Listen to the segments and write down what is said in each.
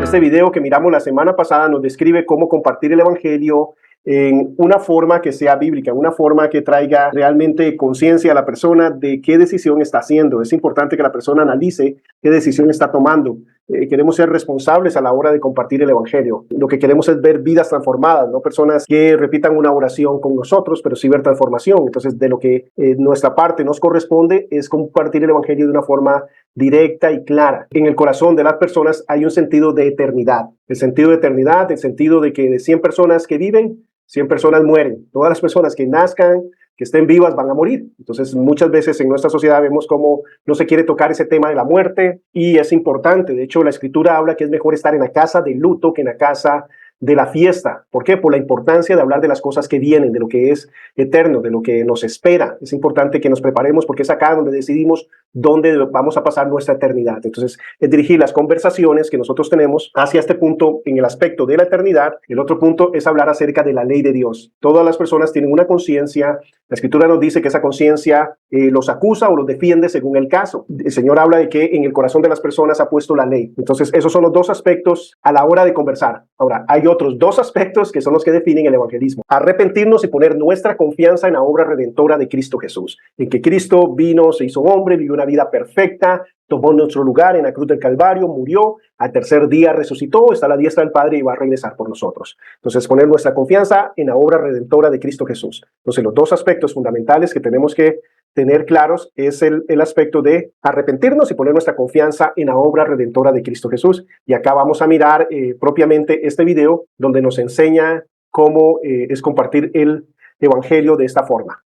Este video que miramos la semana pasada nos describe cómo compartir el Evangelio en una forma que sea bíblica, una forma que traiga realmente conciencia a la persona de qué decisión está haciendo. Es importante que la persona analice qué decisión está tomando. Queremos ser responsables a la hora de compartir el Evangelio. Lo que queremos es ver vidas transformadas, no personas que repitan una oración con nosotros, pero sí ver transformación. Entonces, de lo que nuestra parte nos corresponde es compartir el Evangelio de una forma directa y clara. En el corazón de las personas hay un sentido de eternidad. El sentido de eternidad, el sentido de que de 100 personas que viven, 100 personas mueren. Todas las personas que nazcan, que estén vivas, van a morir. Entonces, muchas veces en nuestra sociedad vemos cómo no se quiere tocar ese tema de la muerte y es importante. De hecho, la Escritura habla que es mejor estar en la casa del luto que en la casa de la fiesta. ¿Por qué? Por la importancia de hablar de las cosas que vienen, de lo que es eterno, de lo que nos espera. Es importante que nos preparemos porque es acá donde decidimos dónde vamos a pasar nuestra eternidad. Entonces, es dirigir las conversaciones que nosotros tenemos hacia este punto en el aspecto de la eternidad. El otro punto es hablar acerca de la ley de Dios. Todas las personas tienen una conciencia. La Escritura nos dice que esa conciencia los acusa o los defiende según el caso. El Señor habla de que en el corazón de las personas ha puesto la ley. Entonces, esos son los dos aspectos a la hora de conversar. Ahora, hay otros dos aspectos que son los que definen el evangelismo. Arrepentirnos y poner nuestra confianza en la obra redentora de Cristo Jesús. En que Cristo vino, se hizo hombre, vivió una vida perfecta, tomó nuestro lugar en la cruz del Calvario, murió, al tercer día resucitó, está a la diestra del Padre y va a regresar por nosotros. Entonces, poner nuestra confianza en la obra redentora de Cristo Jesús. Entonces, los dos aspectos fundamentales que tenemos que tener claros es el aspecto de arrepentirnos y poner nuestra confianza en la obra redentora de Cristo Jesús. Y acá vamos a mirar propiamente este video donde nos enseña cómo es compartir el evangelio de esta forma.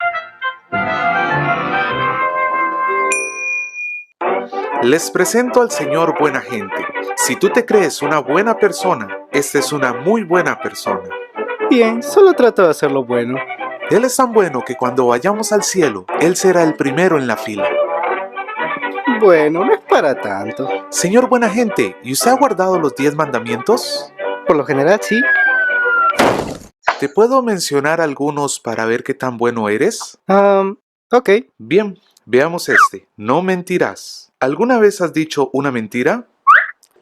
Les presento al Señor Buena Gente. Si tú te crees una buena persona, esta es una muy buena persona. Bien, solo trato de hacerlo bueno. Él es tan bueno que cuando vayamos al cielo, Él será el primero en la fila. Bueno, no es para tanto. Señor Buena Gente, ¿y usted ha guardado los 10 mandamientos? Por lo general, sí. ¿Te puedo mencionar algunos para ver qué tan bueno eres? Ok. Bien, veamos este. No mentirás. ¿Alguna vez has dicho una mentira?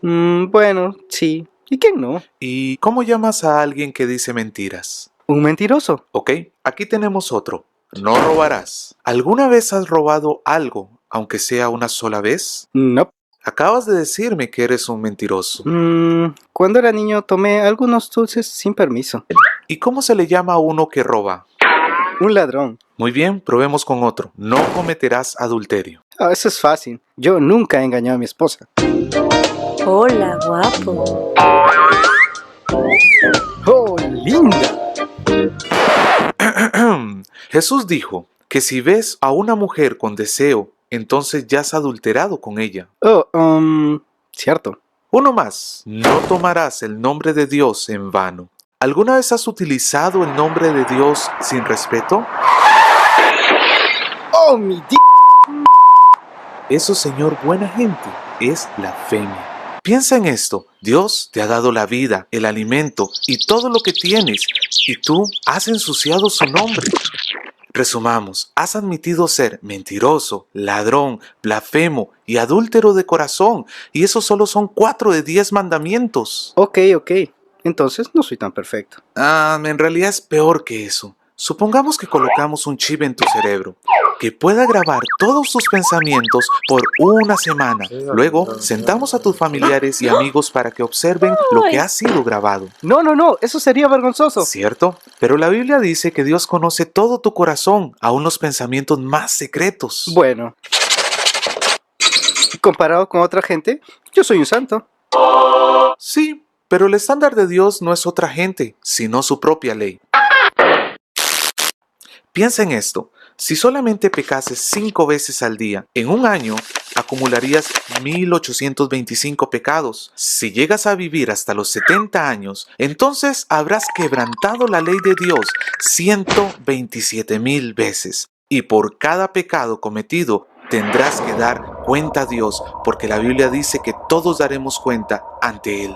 Bueno, sí. ¿Y quién no? ¿Y cómo llamas a alguien que dice mentiras? Un mentiroso. Ok, aquí tenemos otro. No robarás. ¿Alguna vez has robado algo, aunque sea una sola vez? No. Acabas de decirme que eres un mentiroso. Cuando era niño tomé algunos dulces sin permiso. ¿Y cómo se le llama a uno que roba? Un ladrón. Muy bien, probemos con otro. No cometerás adulterio. Eso es fácil. Yo nunca he engañado a mi esposa. Hola, guapo. ¡Oh, linda! Jesús dijo que si ves a una mujer con deseo, entonces ya has adulterado con ella. Cierto. Uno más. No tomarás el nombre de Dios en vano. ¿Alguna vez has utilizado el nombre de Dios sin respeto? ¡Oh, mi d... Eso, Señor Buena Gente, es blasfemia. Piensa en esto. Dios te ha dado la vida, el alimento y todo lo que tienes, y tú has ensuciado su nombre. Resumamos, has admitido ser mentiroso, ladrón, blasfemo y adúltero de corazón, y esos solo son 4 de 10 mandamientos. Ok. Entonces no soy tan perfecto. En realidad es peor que eso. Supongamos que colocamos un chip en tu cerebro que pueda grabar todos tus pensamientos por una semana. Luego, sentamos a tus familiares y amigos para que observen lo que ha sido grabado. No, eso sería vergonzoso. ¿Cierto? Pero la Biblia dice que Dios conoce todo tu corazón, aún los pensamientos más secretos. Bueno, comparado con otra gente, yo soy un santo. Sí, pero el estándar de Dios no es otra gente, sino su propia ley. Piensa en esto. Si solamente pecases 5 veces al día, en un año acumularías 1825 pecados. Si llegas a vivir hasta los 70 años, entonces habrás quebrantado la ley de Dios 127,000 veces. Y por cada pecado cometido tendrás que dar cuenta a Dios, porque la Biblia dice que todos daremos cuenta ante Él.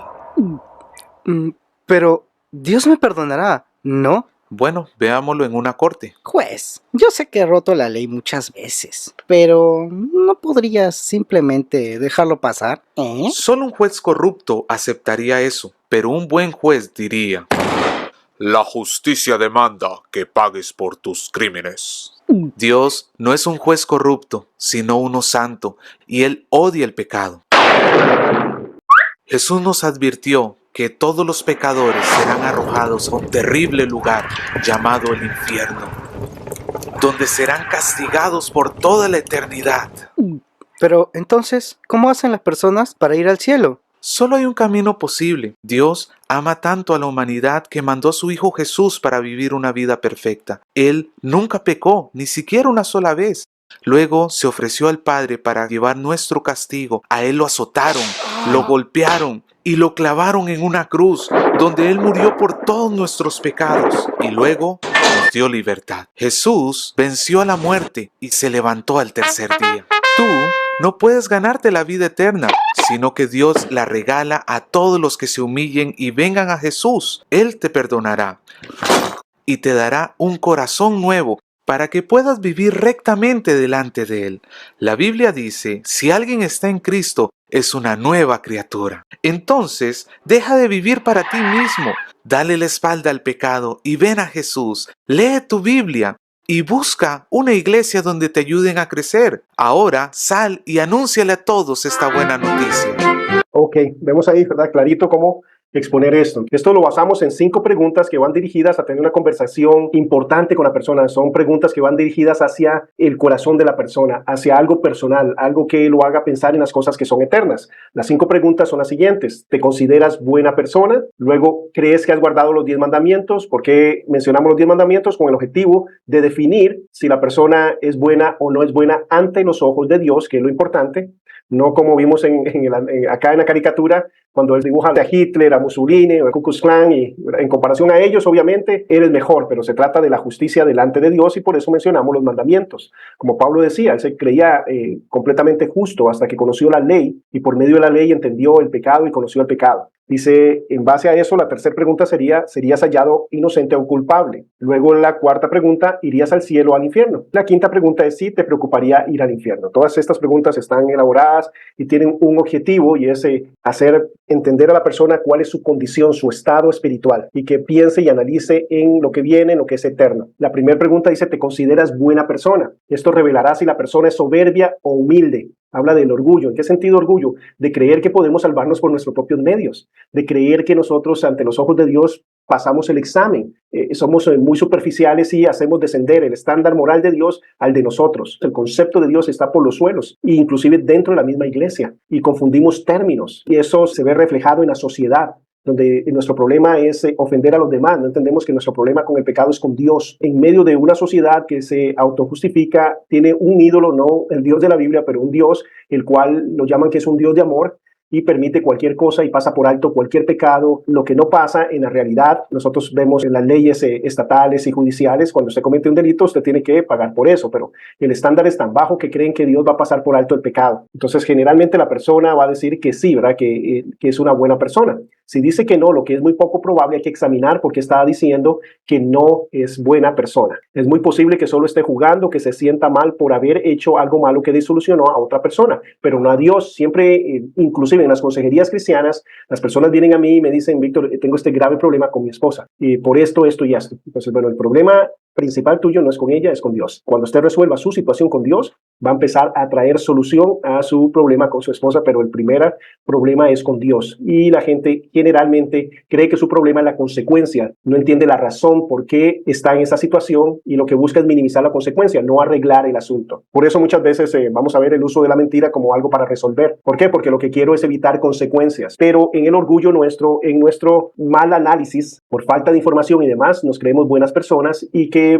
Pero Dios me perdonará, ¿no? Bueno, veámoslo en una corte. Juez, yo sé que he roto la ley muchas veces, pero ¿no podrías simplemente dejarlo pasar? Solo un juez corrupto aceptaría eso, pero un buen juez diría: la justicia demanda que pagues por tus crímenes. Dios no es un juez corrupto, sino uno santo, y Él odia el pecado. Jesús nos advirtió que todos los pecadores serán arrojados a un terrible lugar llamado el infierno, donde serán castigados por toda la eternidad. Pero entonces, ¿cómo hacen las personas para ir al cielo? Solo hay un camino posible. Dios ama tanto a la humanidad que mandó a su Hijo Jesús para vivir una vida perfecta. Él nunca pecó, ni siquiera una sola vez. Luego se ofreció al Padre para llevar nuestro castigo. A Él lo azotaron, lo golpearon y lo clavaron en una cruz, donde Él murió por todos nuestros pecados y luego nos dio libertad. Jesús venció a la muerte y se levantó al tercer día. Tú no puedes ganarte la vida eterna, sino que Dios la regala a todos los que se humillen y vengan a Jesús. Él te perdonará y te dará un corazón nuevo para que puedas vivir rectamente delante de Él. La Biblia dice: si alguien está en Cristo, es una nueva criatura. Entonces, deja de vivir para ti mismo, dale la espalda al pecado y ven a Jesús. Lee tu Biblia y busca una iglesia donde te ayuden a crecer. Ahora sal y anúnciale a todos esta buena noticia. Ok, vemos ahí, ¿verdad? Clarito cómo exponer esto. Esto lo basamos en 5 preguntas que van dirigidas a tener una conversación importante con la persona. Son preguntas que van dirigidas hacia el corazón de la persona, hacia algo personal, algo que lo haga pensar en las cosas que son eternas. Las 5 preguntas son las siguientes. ¿Te consideras buena persona? Luego, ¿crees que has guardado los 10 mandamientos? ¿Por qué mencionamos los 10 mandamientos? Con el objetivo de definir si la persona es buena o no es buena ante los ojos de Dios, que es lo importante. No como vimos acá en la caricatura, cuando él dibuja a Hitler, a Mussolini o a Ku Klux Klan, y en comparación a ellos, obviamente, eres mejor, pero se trata de la justicia delante de Dios y por eso mencionamos los mandamientos. Como Pablo decía, él se creía completamente justo hasta que conoció la ley y por medio de la ley entendió el pecado y conoció el pecado. Dice, en base a eso, la tercera pregunta sería, ¿serías hallado inocente o culpable? Luego la cuarta pregunta, ¿irías al cielo o al infierno? La quinta pregunta es si te preocuparía ir al infierno. Todas estas preguntas están elaboradas y tienen un objetivo y es hacer entender a la persona cuál es su condición, su estado espiritual y que piense y analice en lo que viene, en lo que es eterno. La primera pregunta dice, ¿te consideras buena persona? Esto revelará si la persona es soberbia o humilde. Habla del orgullo. ¿En qué sentido orgullo? De creer que podemos salvarnos por nuestros propios medios, de creer que nosotros ante los ojos de Dios pasamos el examen. Somos muy superficiales y hacemos descender el estándar moral de Dios al de nosotros. El concepto de Dios está por los suelos, e inclusive dentro de la misma iglesia, y confundimos términos, y eso se ve reflejado en la sociedad, donde nuestro problema es ofender a los demás. No entendemos que nuestro problema con el pecado es con Dios. En medio de una sociedad que se autojustifica, tiene un ídolo, no el Dios de la Biblia, pero un Dios, el cual lo llaman que es un Dios de amor, y permite cualquier cosa y pasa por alto cualquier pecado. Lo que no pasa en la realidad, nosotros vemos en las leyes estatales y judiciales, cuando usted comete un delito, usted tiene que pagar por eso, pero el estándar es tan bajo que creen que Dios va a pasar por alto el pecado. Entonces, generalmente la persona va a decir que sí, ¿verdad? Que es una buena persona. Si dice que no, lo que es muy poco probable, hay que examinar por qué está diciendo que no es buena persona. Es muy posible que solo esté jugando, que se sienta mal por haber hecho algo malo que disolucionó a otra persona, pero no a Dios. Siempre, inclusive en las consejerías cristianas, las personas vienen a mí y me dicen, Víctor, tengo este grave problema con mi esposa, y por esto y esto. Entonces, bueno, el problema principal tuyo no es con ella, es con Dios. Cuando usted resuelva su situación con Dios, va a empezar a traer solución a su problema con su esposa, pero el primer problema es con Dios. Y la gente generalmente cree que su problema es la consecuencia, no entiende la razón por qué está en esa situación y lo que busca es minimizar la consecuencia, no arreglar el asunto. Por eso muchas veces vamos a ver el uso de la mentira como algo para resolver. ¿Por qué? Porque lo que quiero es evitar consecuencias. Pero en el orgullo nuestro, en nuestro mal análisis, por falta de información y demás, nos creemos buenas personas y que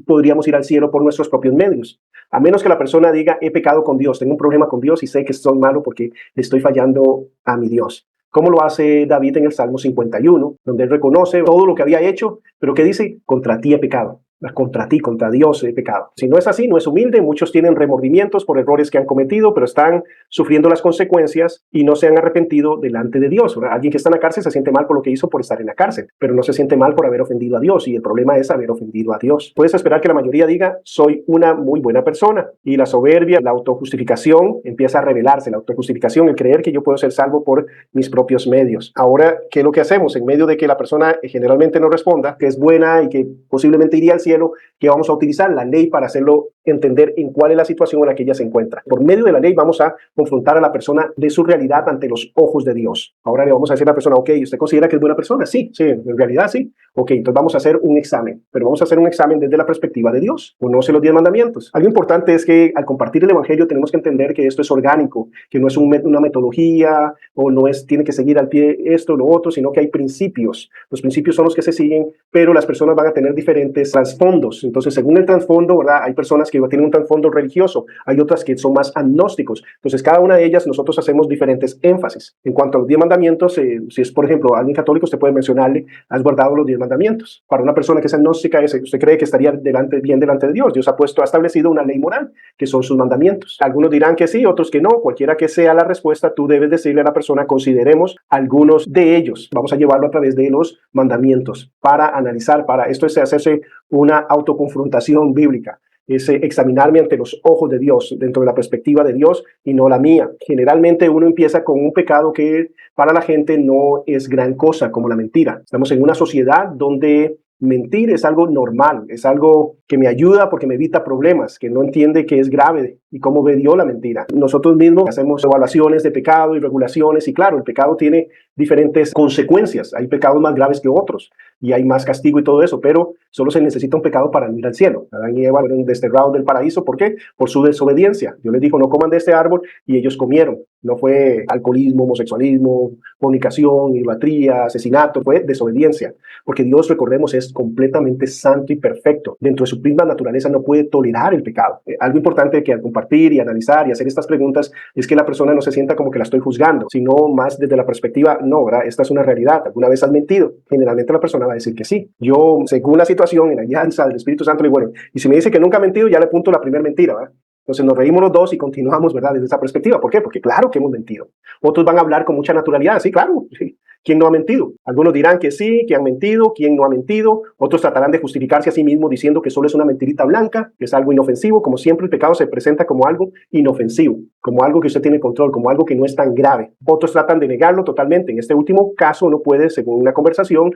podríamos ir al cielo por nuestros propios medios. A menos que la persona diga, he pecado con Dios, tengo un problema con Dios y sé que soy malo porque le estoy fallando a mi Dios. Como lo hace David en el Salmo 51, donde él reconoce todo lo que había hecho, pero que dice, contra ti he pecado. contra ti, contra Dios he pecado. Si no es así, no es humilde. Muchos tienen remordimientos por errores que han cometido, pero están sufriendo las consecuencias y no se han arrepentido delante de Dios. Alguien que está en la cárcel se siente mal por lo que hizo por estar en la cárcel, pero no se siente mal por haber ofendido a Dios, y el problema es haber ofendido a Dios. Puedes esperar que la mayoría diga, soy una muy buena persona, y la soberbia, la autojustificación empieza a revelarse, la autojustificación, el creer que yo puedo ser salvo por mis propios medios. Ahora, ¿qué es lo que hacemos? En medio de que la persona generalmente no responda, que es buena y que posiblemente iría al cielo, que vamos a utilizar la ley para hacerlo entender en cuál es la situación en la que ella se encuentra. Por medio de la ley vamos a confrontar a la persona de su realidad ante los ojos de Dios. Ahora le vamos a decir a la persona, ok, ¿usted considera que es buena persona? Sí, en realidad sí. Ok, entonces vamos a hacer un examen, pero vamos a hacer un examen desde la perspectiva de Dios. Conoce los 10 mandamientos. Algo importante es que al compartir el evangelio tenemos que entender que esto es orgánico, que no es una metodología o no es, tiene que seguir al pie esto o lo otro, sino que hay principios. Los principios son los que se siguen, pero las personas van a tener diferentes trasfondos. Entonces, según el trasfondo, ¿verdad? Hay personas que tienen un trasfondo religioso, hay otras que son más agnósticos. Entonces, cada una de ellas nosotros hacemos diferentes énfasis. En cuanto a los 10 mandamientos, si es, por ejemplo, alguien católico, usted puede mencionarle, has guardado los 10 mandamientos. Para una persona que es agnóstica, usted cree que estaría bien delante de Dios. Dios ha establecido una ley moral, que son sus mandamientos. Algunos dirán que sí, otros que no. Cualquiera que sea la respuesta, tú debes decirle a la persona, consideremos algunos de ellos. Vamos a llevarlo a través de los mandamientos para analizar, esto es hacerse una autoconfrontación bíblica. Es examinarme ante los ojos de Dios, dentro de la perspectiva de Dios y no la mía. Generalmente uno empieza con un pecado que para la gente no es gran cosa, como la mentira. Estamos en una sociedad donde mentir es algo normal, es algo que me ayuda porque me evita problemas, que no entiende que es grave y cómo ve Dios la mentira. Nosotros mismos hacemos evaluaciones de pecado y regulaciones, y claro, el pecado tiene diferentes consecuencias. Hay pecados más graves que otros y hay más castigo y todo eso, pero solo se necesita un pecado para ir al cielo. Adán y Eva fueron desterrados del paraíso. ¿Por qué? Por su desobediencia. Dios les dijo, no coman de este árbol, y ellos comieron. No fue alcoholismo, homosexualismo, fornicación, idolatría, asesinato, fue desobediencia. Porque Dios, recordemos, es completamente santo y perfecto. Dentro de su misma naturaleza no puede tolerar el pecado. Algo importante que al compartir y analizar y hacer estas preguntas es que la persona no se sienta como que la estoy juzgando, sino más desde la perspectiva, no, ¿verdad? Esta es una realidad. ¿Alguna vez has mentido? Generalmente la persona va a decir que sí. Yo, según la situación, en la alianza del Espíritu Santo, le digo, bueno, y si me dice que nunca ha mentido, ya le apunto la primera mentira, ¿verdad? Entonces nos reímos los dos y continuamos, ¿verdad? Desde esa perspectiva. ¿Por qué? Porque claro que hemos mentido. Otros van a hablar con mucha naturalidad. Sí, claro. Sí. ¿Quién no ha mentido? Algunos dirán que sí, que han mentido. ¿Quién no ha mentido? Otros tratarán de justificarse a sí mismos diciendo que solo es una mentirita blanca, que es algo inofensivo. Como siempre, el pecado se presenta como algo inofensivo, como algo que usted tiene control, como algo que no es tan grave. Otros tratan de negarlo totalmente. En este último caso, uno puede, según una conversación,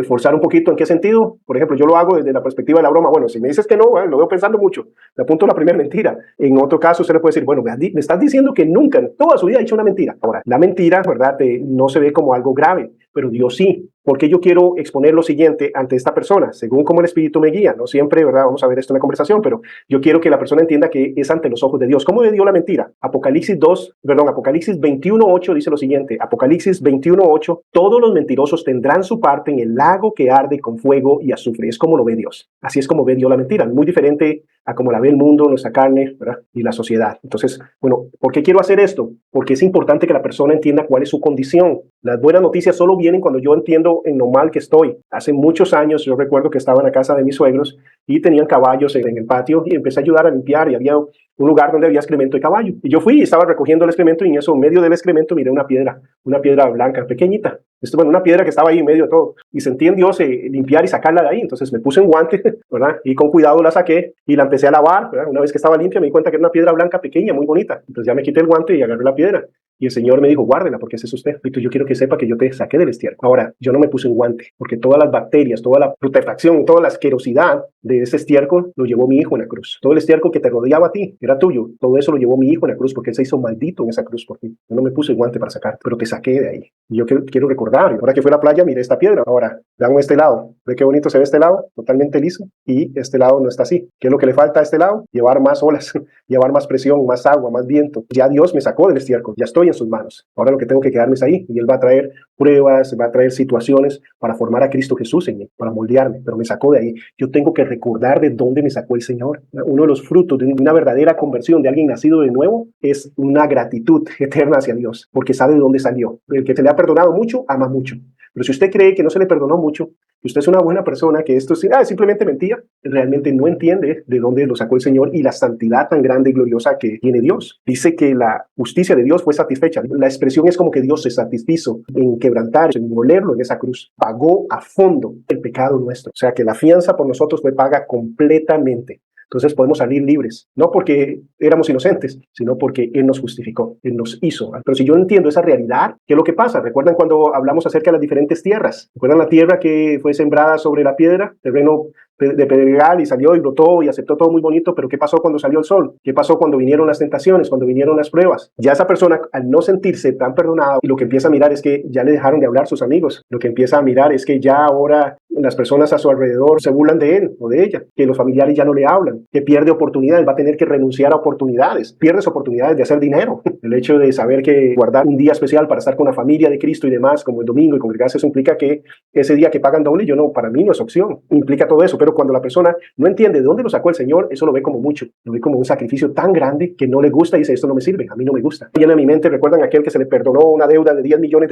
forzar un poquito. ¿En qué sentido? Por ejemplo, yo lo hago desde la perspectiva de la broma. Bueno, si me dices que no, lo veo pensando mucho. Le apunto la primera mentira. En otro caso, usted le puede decir, bueno, me estás diciendo que nunca en toda su vida ha dicho una mentira. Ahora, la mentira, ¿verdad? No se ve como algo grave, pero Dios sí. Porque yo quiero exponer lo siguiente ante esta persona, según como el Espíritu me guía. No siempre, ¿verdad? Vamos a ver esto en la conversación, pero yo quiero que la persona entienda que es ante los ojos de Dios. ¿Cómo ve Dios la mentira? Apocalipsis 21:8 dice lo siguiente. Apocalipsis 21:8, todos los mentirosos tendrán su parte en el lago que arde con fuego y azufre. Es como lo ve Dios. Así es como ve Dios la mentira. Muy diferente a como la ve el mundo, nuestra carne, ¿verdad? Y la sociedad. Entonces, bueno, ¿por qué quiero hacer esto? Porque es importante que la persona entienda cuál es su condición. Las buenas noticias solo vienen cuando yo entiendo en lo mal que estoy. Hace muchos años yo recuerdo que estaba en la casa de mis suegros y tenían caballos en el patio, y empecé a ayudar a limpiar, y había un lugar donde había excremento de caballo. Y yo fui y estaba recogiendo el excremento, y en eso, en medio del excremento, miré una piedra blanca, pequeñita. Bueno, una piedra que estaba ahí en medio de todo. Y sentí en Dios limpiar y sacarla de ahí. Entonces me puse un guante, ¿verdad? Y con cuidado la saqué y la empecé a lavar, ¿verdad? Una vez que estaba limpia me di cuenta que era una piedra blanca pequeña, muy bonita. Entonces ya me quité el guante y agarré la piedra. Y el Señor me dijo, guárdela, porque ese es usted. Y yo quiero que sepa que yo te saqué del estiércol. Ahora, yo no me puse un guante, porque todas las bacterias, toda la putrefacción, toda la asquerosidad de ese estiércol lo llevó mi hijo en la cruz. Todo el estiércol que te rodeaba a ti era tuyo. Todo eso lo llevó mi hijo en la cruz, porque él se hizo maldito en esa cruz por ti. Yo no me puse el guante para sacarte, pero te saqué de ahí. Y yo quiero recordar, ahora que fui a la playa, miré esta piedra. Ahora, vean este lado. ¿Ve qué bonito se ve este lado? Totalmente liso. Y este lado no está así. ¿Qué es lo que le falta a este lado? Llevar más olas, llevar más presión, más agua, más viento. Ya Dios me sacó del estiércol. Ya estoy en sus manos. Ahora lo que tengo que quedarme es ahí. Y Él va a traer pruebas, va a traer situaciones para formar a Cristo Jesús en mí, para moldearme. Pero me sacó de ahí. Yo tengo que recordar de dónde me sacó el Señor. Uno de los frutos de una verdadera conversión de alguien nacido de nuevo es una gratitud eterna hacia Dios, porque sabe de dónde salió. El que se le ha perdonado mucho, ama mucho. Pero si usted cree que no se le perdonó mucho, que usted es una buena persona, que esto es simplemente mentira, realmente no entiende de dónde lo sacó el Señor y la santidad tan grande y gloriosa que tiene Dios. Dice que la justicia de Dios fue satisfecha. La expresión es como que Dios se satisfizo en quebrantar, en molerlo en esa cruz. Pagó a fondo el pecado nuestro. O sea que la fianza por nosotros fue paga completamente. Entonces podemos salir libres, no porque éramos inocentes, sino porque Él nos justificó, Él nos hizo. Pero si yo entiendo esa realidad, ¿qué es lo que pasa? ¿Recuerdan cuando hablamos acerca de las diferentes tierras? ¿Recuerdan la tierra que fue sembrada sobre la piedra? Terreno de pedregal y salió y brotó y aceptó todo muy bonito, pero ¿qué pasó cuando salió el sol? ¿Qué pasó cuando vinieron las tentaciones, cuando vinieron las pruebas? Ya esa persona, al no sentirse tan perdonada, lo que empieza a mirar es que ya le dejaron de hablar sus amigos. Lo que empieza a mirar es que ya ahora las personas a su alrededor se burlan de él o de ella, que los familiares ya no le hablan, que pierde oportunidades, va a tener que renunciar a oportunidades, pierdes oportunidades de hacer dinero. El hecho de saber que guardar un día especial para estar con la familia de Cristo y demás, como el domingo y congregarse, eso implica que ese día que pagan doble, para mí no es opción, implica todo eso, pero cuando la persona no entiende de dónde lo sacó el Señor, eso lo ve como mucho, lo ve como un sacrificio tan grande que no le gusta y dice, esto no me sirve, a mí no me gusta. Viene a mi mente, recuerdan aquel que se le perdonó una deuda de $10 millones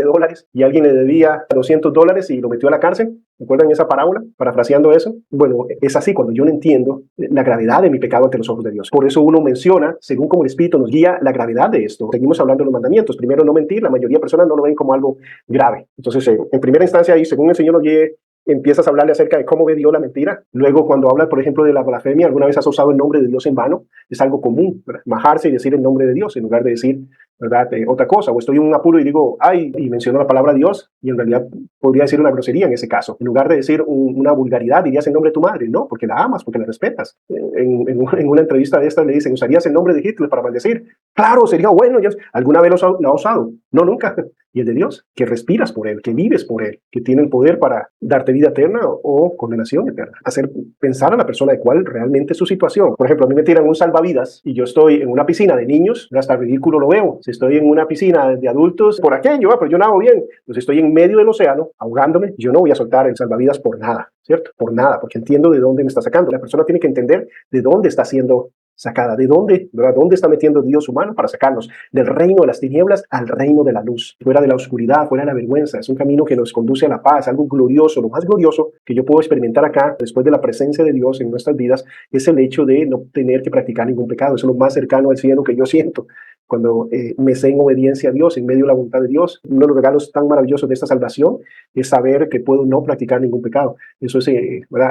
y alguien le debía $200 y lo metió a la cárcel. ¿Recuerdan esa parábola? Parafraseando eso. Bueno, es así cuando yo no entiendo la gravedad de mi pecado ante los ojos de Dios. Por eso uno menciona, según como el Espíritu nos guía, la gravedad de esto. Seguimos hablando de los mandamientos. Primero, no mentir. La mayoría de personas no lo ven como algo grave. Entonces, en primera instancia, ahí, según el Señor nos guíe, empiezas a hablarle acerca de cómo ve Dios la mentira. Luego, cuando hablas, por ejemplo, de la blasfemia, ¿alguna vez has usado el nombre de Dios en vano? Es algo común, ¿verdad? Majarse y decir el nombre de Dios en lugar de decir, ¿verdad? Otra cosa. O estoy en un apuro y digo, ay, y menciono la palabra Dios, y en realidad podría decir una grosería en ese caso. En lugar de decir una vulgaridad, dirías el nombre de tu madre, ¿no? Porque la amas, porque la respetas. En una entrevista de esta le dicen, ¿usarías el nombre de Hitler para maldecir? Claro, sería bueno. ¿Alguna vez lo ha usado? No, nunca. Y el de Dios, que respiras por Él, que vives por Él, que tiene el poder para darte vida eterna o condenación eterna. Hacer pensar a la persona de cuál realmente es su situación. Por ejemplo, a mí me tiran un salvavidas y yo estoy en una piscina de niños, hasta ridículo lo veo. Si estoy en una piscina de adultos, por aquello, pero yo nado bien. Entonces estoy en medio del océano, ahogándome, yo no voy a soltar el salvavidas por nada, ¿cierto? Por nada, porque entiendo de dónde me está sacando. La persona tiene que entender de dónde está siendo sacada, de dónde, ¿verdad? ¿Dónde está metiendo Dios su mano para sacarnos del reino de las tinieblas al reino de la luz? Fuera de la oscuridad, fuera de la vergüenza. Es un camino que nos conduce a la paz, algo glorioso. Lo más glorioso que yo puedo experimentar acá, después de la presencia de Dios en nuestras vidas, es el hecho de no tener que practicar ningún pecado. Eso es lo más cercano al cielo que yo siento. Cuando me sé en obediencia a Dios, en medio de la voluntad de Dios, uno de los regalos tan maravillosos de esta salvación es saber que puedo no practicar ningún pecado. Eso es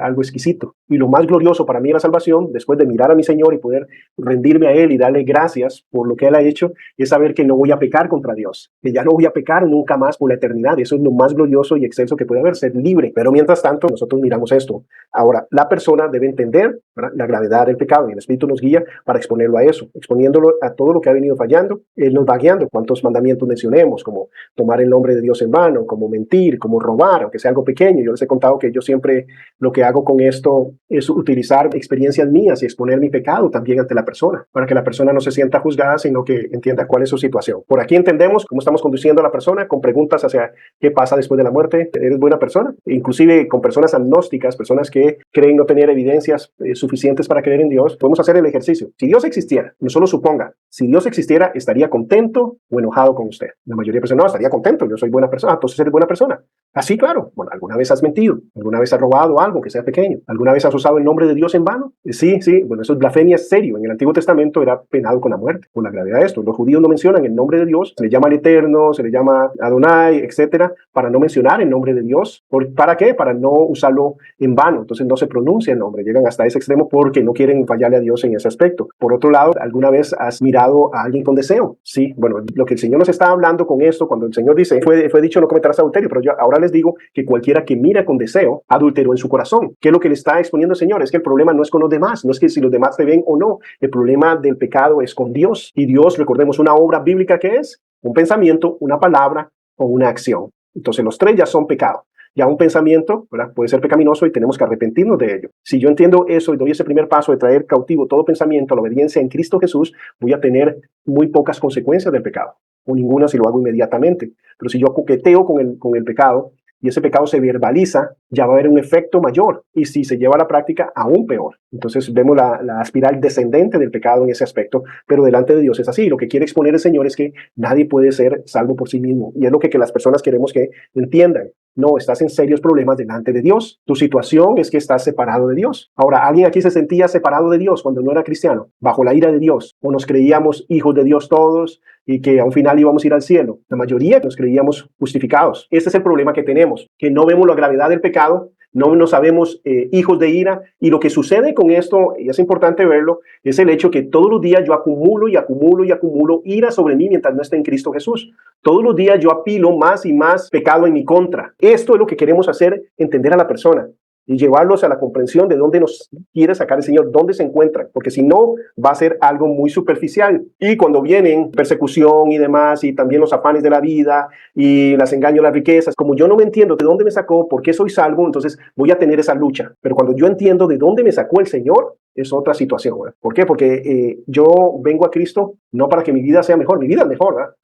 algo exquisito. Y lo más glorioso para mí en la salvación, después de mirar a mi Señor y poder rendirme a Él y darle gracias por lo que Él ha hecho, es saber que no voy a pecar contra Dios, que ya no voy a pecar nunca más por la eternidad. Eso es lo más glorioso y excelso que puede haber, ser libre. Pero mientras tanto, nosotros miramos esto. Ahora, la persona debe entender, ¿verdad?, la gravedad del pecado, y el Espíritu nos guía para exponerlo a eso, exponiéndolo a todo lo que ha venido fallando. Él nos va guiando cuántos mandamientos mencionemos, como tomar el nombre de Dios en vano, como mentir, como robar, aunque sea algo pequeño. Yo les he contado que yo siempre lo que hago con esto es utilizar experiencias mías y exponer mi pecado también ante la persona, para que la persona no se sienta juzgada, sino que entienda cuál es su situación. Por aquí entendemos cómo estamos conduciendo a la persona con preguntas hacia qué pasa después de la muerte. ¿Eres buena persona? Inclusive con personas agnósticas, personas que creen no tener evidencias suficientes para creer en Dios, podemos hacer el ejercicio. Si Dios existiera, no solo suponga, si Dios existiera, ¿estaría contento o enojado con usted? La mayoría de personas, no, estaría contento, yo soy buena persona. Entonces eres buena persona. Así, claro. Bueno, ¿alguna vez has mentido? ¿Alguna vez has robado algo que sea pequeño? ¿Alguna vez has usado el nombre de Dios en vano? Sí, sí. Bueno, eso es blasfemia serio. En el Antiguo Testamento era penado con la muerte, por la gravedad de esto. Los judíos no mencionan el nombre de Dios, se le llama al Eterno, se le llama Adonai, etcétera, para no mencionar el nombre de Dios. ¿Para qué? Para no usarlo en vano. Entonces no se pronuncia el nombre. Llegan hasta ese extremo porque no quieren fallarle a Dios en ese aspecto. Por otro lado, ¿alguna vez has mirado a alguien con deseo? Sí, bueno, lo que el Señor nos está hablando con esto, cuando el Señor dice, fue dicho no cometerás adulterio, pero yo ahora les digo que cualquiera que mira con deseo, adulteró en su corazón. ¿Qué es lo que le está exponiendo el Señor? Es que el problema no es con los demás, no es que si los demás te ven o no, el problema del pecado es con Dios. Y Dios, recordemos, una obra bíblica que es un pensamiento, una palabra o una acción. Entonces los tres ya son pecado. Ya un pensamiento, ¿verdad?, puede ser pecaminoso y tenemos que arrepentirnos de ello. Si yo entiendo eso y doy ese primer paso de traer cautivo todo pensamiento a la obediencia en Cristo Jesús, voy a tener muy pocas consecuencias del pecado, o ninguna si lo hago inmediatamente. Pero si yo coqueteo con el pecado y ese pecado se verbaliza, ya va a haber un efecto mayor. Y si se lleva a la práctica, aún peor. Entonces vemos la espiral descendente del pecado en ese aspecto, pero delante de Dios es así. Lo que quiere exponer el Señor es que nadie puede ser salvo por sí mismo. Y es lo que las personas queremos que entiendan. No, estás en serios problemas delante de Dios. Tu situación es que estás separado de Dios. Ahora, ¿alguien aquí se sentía separado de Dios cuando no era cristiano? Bajo la ira de Dios. ¿O nos creíamos hijos de Dios todos y que a un final íbamos a ir al cielo? La mayoría nos creíamos justificados. Ese es el problema que tenemos, que no vemos la gravedad del pecado, no nos sabemos hijos de ira, y lo que sucede con esto, y es importante verlo, es el hecho que todos los días yo acumulo y acumulo y acumulo ira sobre mí mientras no esté en Cristo Jesús. Todos los días yo apilo más y más pecado en mi contra. Esto es lo que queremos hacer, entender a la persona y llevarlos a la comprensión de dónde nos quiere sacar el Señor, dónde se encuentran, porque si no, va a ser algo muy superficial. Y cuando vienen persecución y demás, y también los afanes de la vida, y las engaños, las riquezas, como yo no me entiendo de dónde me sacó, por qué soy salvo, entonces voy a tener esa lucha. Pero cuando yo entiendo de dónde me sacó el Señor, es otra situación, ¿verdad? ¿Por qué? Porque yo vengo a Cristo no para que mi vida sea mejor, mi vida es mejor, ¿verdad?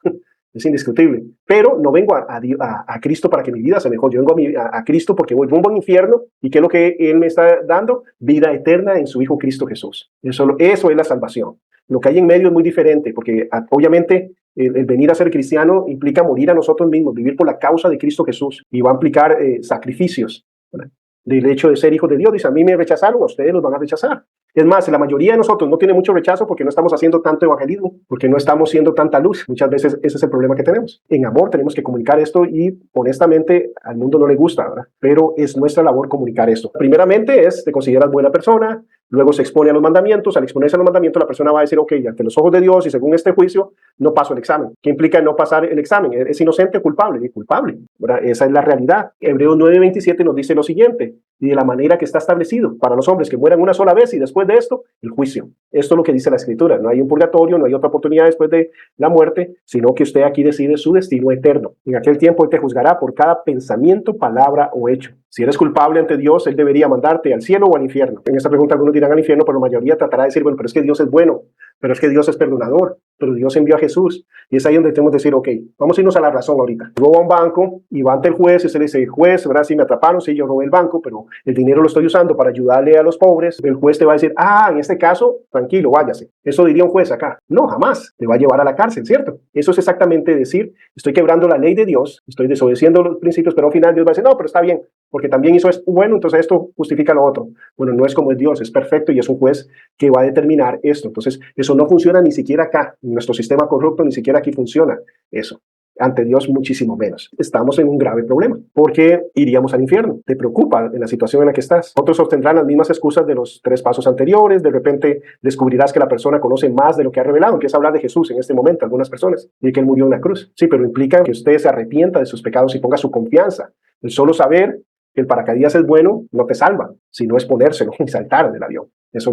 Es indiscutible, pero no vengo a Cristo para que mi vida sea mejor. Yo vengo a Cristo porque voy rumbo al infierno, y ¿qué es lo que Él me está dando? Vida eterna en su Hijo Cristo Jesús. Eso es la salvación. Lo que hay en medio es muy diferente, porque obviamente el venir a ser cristiano implica morir a nosotros mismos, vivir por la causa de Cristo Jesús, y va a implicar sacrificios, ¿verdad? Del hecho de ser hijos de Dios. Dice, a mí me rechazaron, a ustedes los van a rechazar. Es más, la mayoría de nosotros no tiene mucho rechazo porque no estamos haciendo tanto evangelismo, porque no estamos siendo tanta luz. Muchas veces ese es el problema que tenemos. En amor tenemos que comunicar esto, y honestamente al mundo no le gusta, ¿verdad? Pero es nuestra labor comunicar esto. Primeramente te consideras buena persona, luego se expone a los mandamientos. Al exponerse a los mandamientos, la persona va a decir, ok, ante los ojos de Dios y según este juicio, no paso el examen. ¿Qué implica no pasar el examen? ¿Es inocente o culpable? Es culpable, ¿verdad? Esa es la realidad. Hebreos 9:27 nos dice lo siguiente: y de la manera que está establecido para los hombres que mueran una sola vez, y después de esto, el juicio. Esto es lo que dice la Escritura. No hay un purgatorio, no hay otra oportunidad después de la muerte, sino que usted aquí decide su destino eterno. En aquel tiempo Él te juzgará por cada pensamiento, palabra o hecho. Si eres culpable ante Dios, Él debería mandarte al cielo o al infierno. En esta pregunta algunos dirán al infierno, pero la mayoría tratará de decir, bueno, pero es que Dios es bueno, pero es que Dios es perdonador, pero Dios envió a Jesús. Y es ahí donde tenemos que decir, ok, vamos a irnos a la razón ahorita. Luego va a un banco y va ante el juez, y usted le dice, juez, ¿verdad? Si me atraparon, sí, yo robé el banco, pero el dinero lo estoy usando para ayudarle a los pobres. El juez te va a decir, en este caso, tranquilo, váyase. Eso diría un juez acá. No, jamás. Te va a llevar a la cárcel, ¿cierto? Eso es exactamente decir, estoy quebrando la ley de Dios, estoy desobedeciendo los principios, pero al final Dios va a decir, no, pero está bien, porque también hizo esto bueno, entonces esto justifica lo otro. Bueno, no es como es Dios, es perfecto, y es un juez que va a determinar esto. Entonces, eso no funciona ni siquiera acá. En nuestro sistema corrupto, ni siquiera aquí funciona eso. Ante Dios muchísimo menos. Estamos en un grave problema, porque iríamos al infierno. Te preocupa en la situación en la que estás. Otros obtendrán las mismas excusas de los 3 pasos anteriores. De repente descubrirás que la persona conoce más de lo que ha revelado. Empieza a hablar de Jesús en este momento, algunas personas, y que Él murió en la cruz. Sí, pero implica que usted se arrepienta de sus pecados y ponga su confianza. El solo saber que el paracaídas es bueno no te salva, sino es ponérselo y saltar del avión. Eso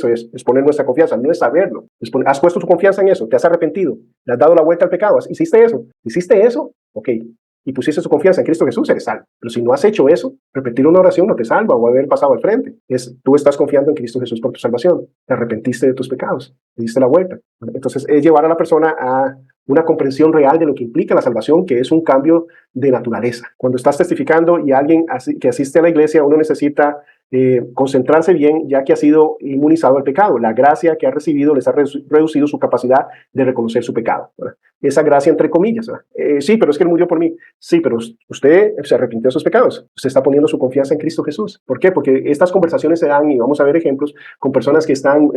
es poner nuestra confianza, no es saberlo. Has puesto tu confianza en eso, te has arrepentido, le has dado la vuelta al pecado, ¿hiciste eso? Ok, y pusiste tu confianza en Cristo Jesús, eres salvo. Pero si no has hecho eso, repetir una oración no te salva, o haber pasado al frente. Tú estás confiando en Cristo Jesús por tu salvación, te arrepentiste de tus pecados, te diste la vuelta. Entonces es llevar a la persona a una comprensión real de lo que implica la salvación, que es un cambio de naturaleza. Cuando estás testificando y alguien que asiste a la iglesia, uno necesita concentrarse bien, ya que ha sido inmunizado al pecado. La gracia que ha recibido les ha reducido su capacidad de reconocer su pecado, ¿verdad? Esa gracia entre comillas, sí, pero es que Él murió por mí. Sí, pero usted se arrepintió de sus pecados. Usted está poniendo su confianza en Cristo Jesús. ¿Por qué? Porque estas conversaciones se dan, y vamos a ver ejemplos, con personas que están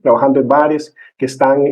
trabajando en bares, que están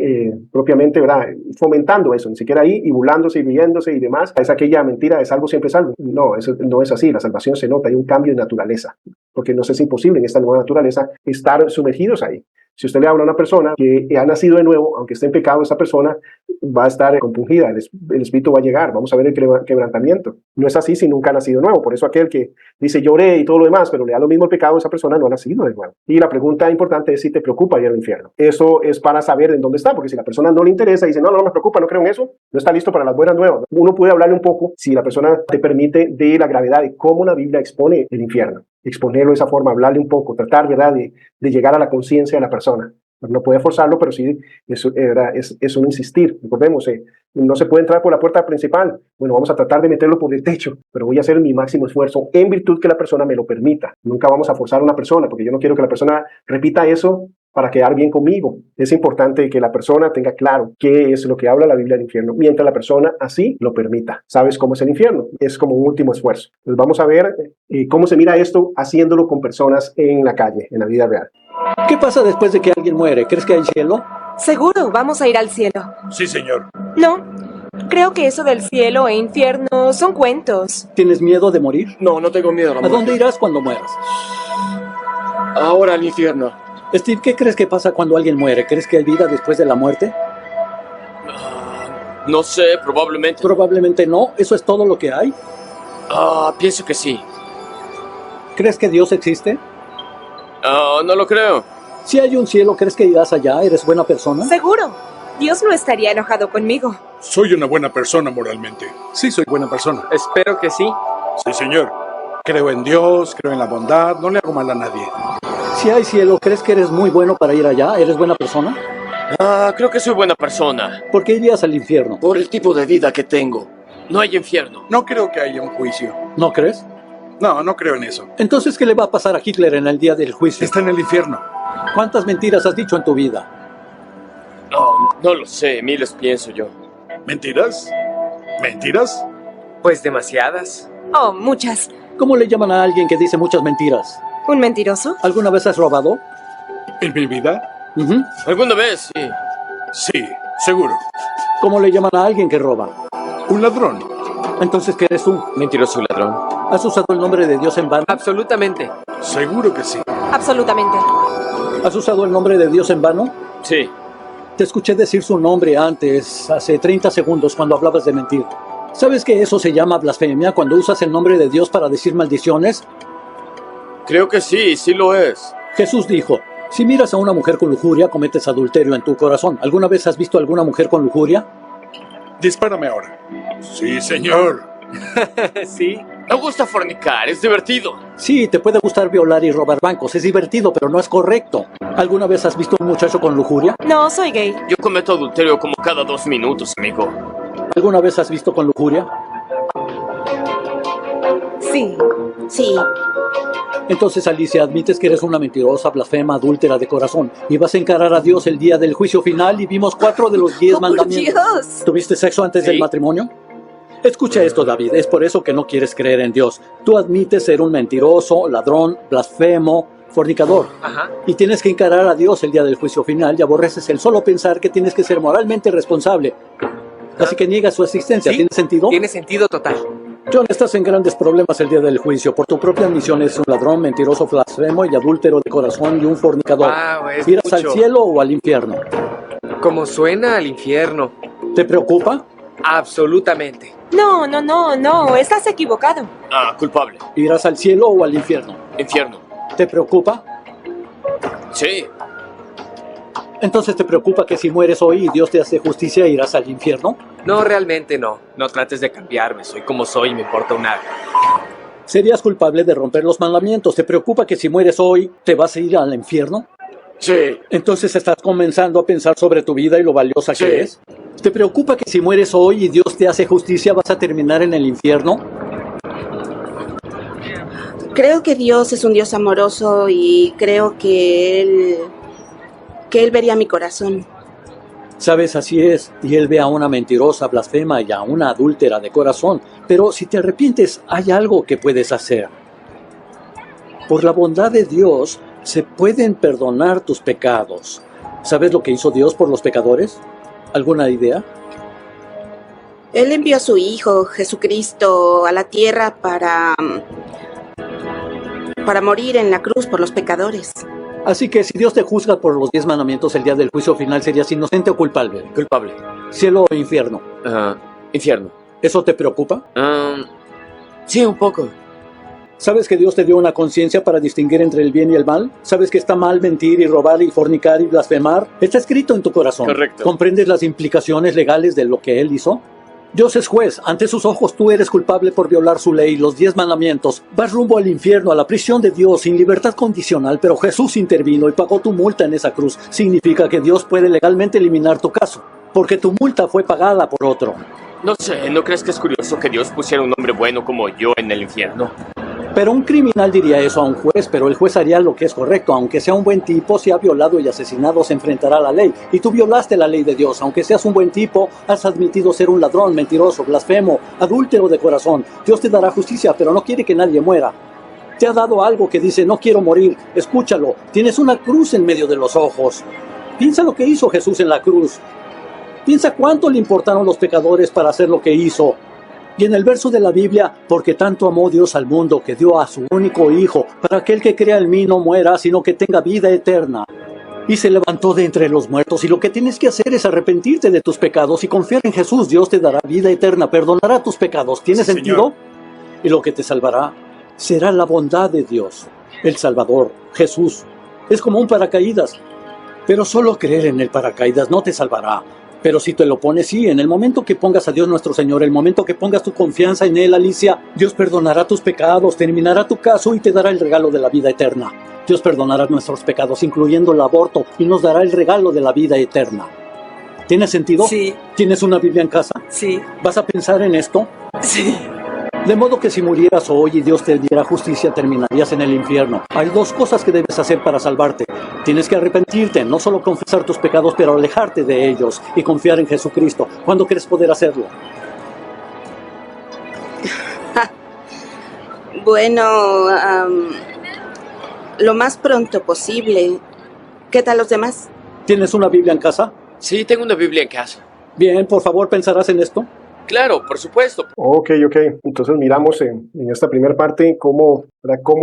propiamente, ¿verdad?, fomentando eso, ni siquiera ahí, y burlándose y riéndose y demás. Es aquella mentira de salvo siempre salvo. No, eso no es así. La salvación se nota, hay un cambio de naturaleza, porque nos es imposible en esta nueva naturaleza estar sumergidos ahí. Si usted le habla a una persona que ha nacido de nuevo, aunque esté en pecado, esa persona va a estar compungida, el espíritu va a llegar, vamos a ver el quebrantamiento. No es así si nunca ha nacido de nuevo. Por eso aquel que dice lloré y todo lo demás, pero le da lo mismo el pecado, esa persona no ha nacido de nuevo. Y la pregunta importante es si te preocupa ir al infierno. Eso es para saber en dónde está, porque si la persona no le interesa y dice, no me preocupa, no creo en eso, no está listo para las buenas nuevas. Uno puede hablarle un poco, si la persona te permite, de la gravedad de cómo la Biblia expone el infierno. Exponerlo de esa forma, hablarle un poco, tratar, ¿verdad?, de llegar a la conciencia de la persona. No puede forzarlo, pero sí es un insistir. Recordemos, no se puede entrar por la puerta principal. Bueno, vamos a tratar de meterlo por el techo, pero voy a hacer mi máximo esfuerzo en virtud que la persona me lo permita. Nunca vamos a forzar a una persona, porque yo no quiero que la persona repita eso para quedar bien conmigo. Es importante que la persona tenga claro qué es lo que habla la Biblia del infierno, mientras la persona así lo permita. ¿Sabes cómo es el infierno? Es como un último esfuerzo. Entonces vamos a ver cómo se mira esto haciéndolo con personas en la calle, en la vida real. ¿Qué pasa después de que alguien muere? ¿Crees que hay cielo? Seguro, vamos a ir al cielo. Sí, señor. No, creo que eso del cielo e infierno son cuentos. ¿Tienes miedo de morir? No, no tengo miedo a la ¿A muerte. dónde irás cuando mueras? Ahora al infierno. Steve, ¿qué crees que pasa cuando alguien muere? ¿Crees que hay vida después de la muerte? No sé, probablemente. Probablemente no. ¿Eso es todo lo que hay? Pienso que sí. ¿Crees que Dios existe? No lo creo. Si hay un cielo, ¿crees que irás allá? ¿Eres buena persona? Seguro. Dios no estaría enojado conmigo. Soy una buena persona moralmente. Sí, soy buena persona. Espero que sí. Sí, señor. Creo en Dios, creo en la bondad, no le hago mal a nadie. Si hay cielo, ¿crees que eres muy bueno para ir allá? ¿Eres buena persona? Creo que soy buena persona. ¿Por qué irías al infierno? Por el tipo de vida que tengo. No hay infierno. No creo que haya un juicio. ¿No crees? No, no creo en eso. Entonces, ¿qué le va a pasar a Hitler en el día del juicio? Está en el infierno. ¿Cuántas mentiras has dicho en tu vida? No lo sé, miles pienso yo. ¿Mentiras? ¿Mentiras? Pues demasiadas. Oh, muchas. ¿Cómo le llaman a alguien que dice muchas mentiras? ¿Un mentiroso? ¿Alguna vez has robado? ¿En mi vida? Ujú. ¿Alguna vez? Sí. Sí, seguro. ¿Cómo le llaman a alguien que roba? Un ladrón. Entonces, ¿qué eres tú? Mentiroso y ladrón. ¿Has usado el nombre de Dios en vano? Absolutamente. Seguro que sí. Absolutamente. ¿Has usado el nombre de Dios en vano? Sí. Te escuché decir su nombre antes, hace 30 segundos, cuando hablabas de mentir. ¿Sabes que eso se llama blasfemia cuando usas el nombre de Dios para decir maldiciones? Creo que sí, sí lo es. Jesús dijo, si miras a una mujer con lujuria, cometes adulterio en tu corazón. ¿Alguna vez has visto a alguna mujer con lujuria? Dispárame ahora. Sí, señor. Sí. Me gusta fornicar, es divertido. Sí, te puede gustar violar y robar bancos. Es divertido, pero no es correcto. ¿Alguna vez has visto a un muchacho con lujuria? No, soy gay. Yo cometo adulterio como cada 2 minutos, amigo. ¿Alguna vez has visto con lujuria? Sí. Sí. Entonces, Alicia, admites que eres una mentirosa, blasfema, adúltera de corazón. Y vas a encarar a Dios el día del juicio final y vimos 4 de los 10 ¡Oh, por mandamientos. Dios! ¿Tuviste sexo antes Sí. del matrimonio? Escucha esto, David. Es por eso que no quieres creer en Dios. Tú admites ser un mentiroso, ladrón, blasfemo, fornicador. Ajá. Y tienes que encarar a Dios el día del juicio final y aborreces el solo pensar que tienes que ser moralmente responsable. Así que niegas su existencia. Sí. ¿Tiene sentido? Tiene sentido total. John, estás en grandes problemas el día del juicio. Por tu propia admisión eres un ladrón, mentiroso, blasfemo y adúltero de corazón y un fornicador. Wow, es ¿Irás mucho. al cielo o al infierno? Como suena al infierno. ¿Te preocupa? Absolutamente. No, estás equivocado. Culpable. ¿Irás al cielo o al infierno? Infierno. ¿Te preocupa? Sí. Entonces, ¿te preocupa que si mueres hoy y Dios te hace justicia, irás al infierno? No, realmente no. No trates de cambiarme. Soy como soy y me importa un nada. Serías culpable de romper los mandamientos. ¿Te preocupa que si mueres hoy, te vas a ir al infierno? Sí. Entonces estás comenzando a pensar sobre tu vida y lo valiosa Sí. que es. ¿Te preocupa que si mueres hoy y Dios te hace justicia, vas a terminar en el infierno? Creo que Dios es un Dios amoroso y creo que Él vería mi corazón. Sabes, así es. Y Él ve a una mentirosa, blasfema y a una adúltera de corazón. Pero si te arrepientes, hay algo que puedes hacer. Por la bondad de Dios, se pueden perdonar tus pecados. ¿Sabes lo que hizo Dios por los pecadores? ¿Alguna idea? Él envió a su Hijo, Jesucristo, a la tierra para morir en la cruz por los pecadores. Así que si Dios te juzga por los 10 mandamientos el día del juicio final, ¿serías inocente o culpable? Culpable. ¿Cielo o infierno? Infierno. ¿Eso te preocupa? Sí, un poco. ¿Sabes que Dios te dio una conciencia para distinguir entre el bien y el mal? ¿Sabes que está mal mentir y robar y fornicar y blasfemar? Está escrito en tu corazón. Correcto. ¿Comprendes las implicaciones legales de lo que Él hizo? Dios es juez. Ante sus ojos tú eres culpable por violar su ley, los 10 mandamientos. Vas rumbo al infierno, a la prisión de Dios, sin libertad condicional, pero Jesús intervino y pagó tu multa en esa cruz. Significa que Dios puede legalmente eliminar tu caso, porque tu multa fue pagada por otro. No sé, ¿no crees que es curioso que Dios pusiera un hombre bueno como yo en el infierno? Pero un criminal diría eso a un juez, pero el juez haría lo que es correcto. Aunque sea un buen tipo, si ha violado y asesinado, se enfrentará a la ley. Y tú violaste la ley de Dios. Aunque seas un buen tipo, has admitido ser un ladrón, mentiroso, blasfemo, adúltero de corazón. Dios te dará justicia, pero no quiere que nadie muera. Te ha dado algo que dice, no quiero morir. Escúchalo, tienes una cruz en medio de los ojos. Piensa lo que hizo Jesús en la cruz. Piensa cuánto le importaron los pecadores para hacer lo que hizo. Y en el verso de la Biblia, porque tanto amó Dios al mundo que dio a su único Hijo, para que el que crea en mí no muera, sino que tenga vida eterna. Y se levantó de entre los muertos, y lo que tienes que hacer es arrepentirte de tus pecados y confiar en Jesús. Dios te dará vida eterna, perdonará tus pecados. ¿Tiene sentido? Señor. Y lo que te salvará será la bondad de Dios, el Salvador, Jesús. Es como un paracaídas, pero solo creer en el paracaídas no te salvará. Pero si te lo pones, sí, en el momento que pongas a Dios nuestro Señor, el momento que pongas tu confianza en Él, Alicia, Dios perdonará tus pecados, terminará tu caso y te dará el regalo de la vida eterna. Dios perdonará nuestros pecados, incluyendo el aborto, y nos dará el regalo de la vida eterna. ¿Tiene sentido? Sí. ¿Tienes una Biblia en casa? Sí. ¿Vas a pensar en esto? Sí. De modo que si murieras hoy y Dios te diera justicia, terminarías en el infierno. Hay dos cosas que debes hacer para salvarte. Tienes que arrepentirte, no solo confesar tus pecados, pero alejarte de ellos y confiar en Jesucristo. ¿Cuándo crees poder hacerlo? Bueno, lo más pronto posible. ¿Qué tal los demás? ¿Tienes una Biblia en casa? Sí, tengo una Biblia en casa. Bien, por favor, ¿pensarás en esto? Claro, por supuesto. Ok. Entonces miramos en esta primera parte cómo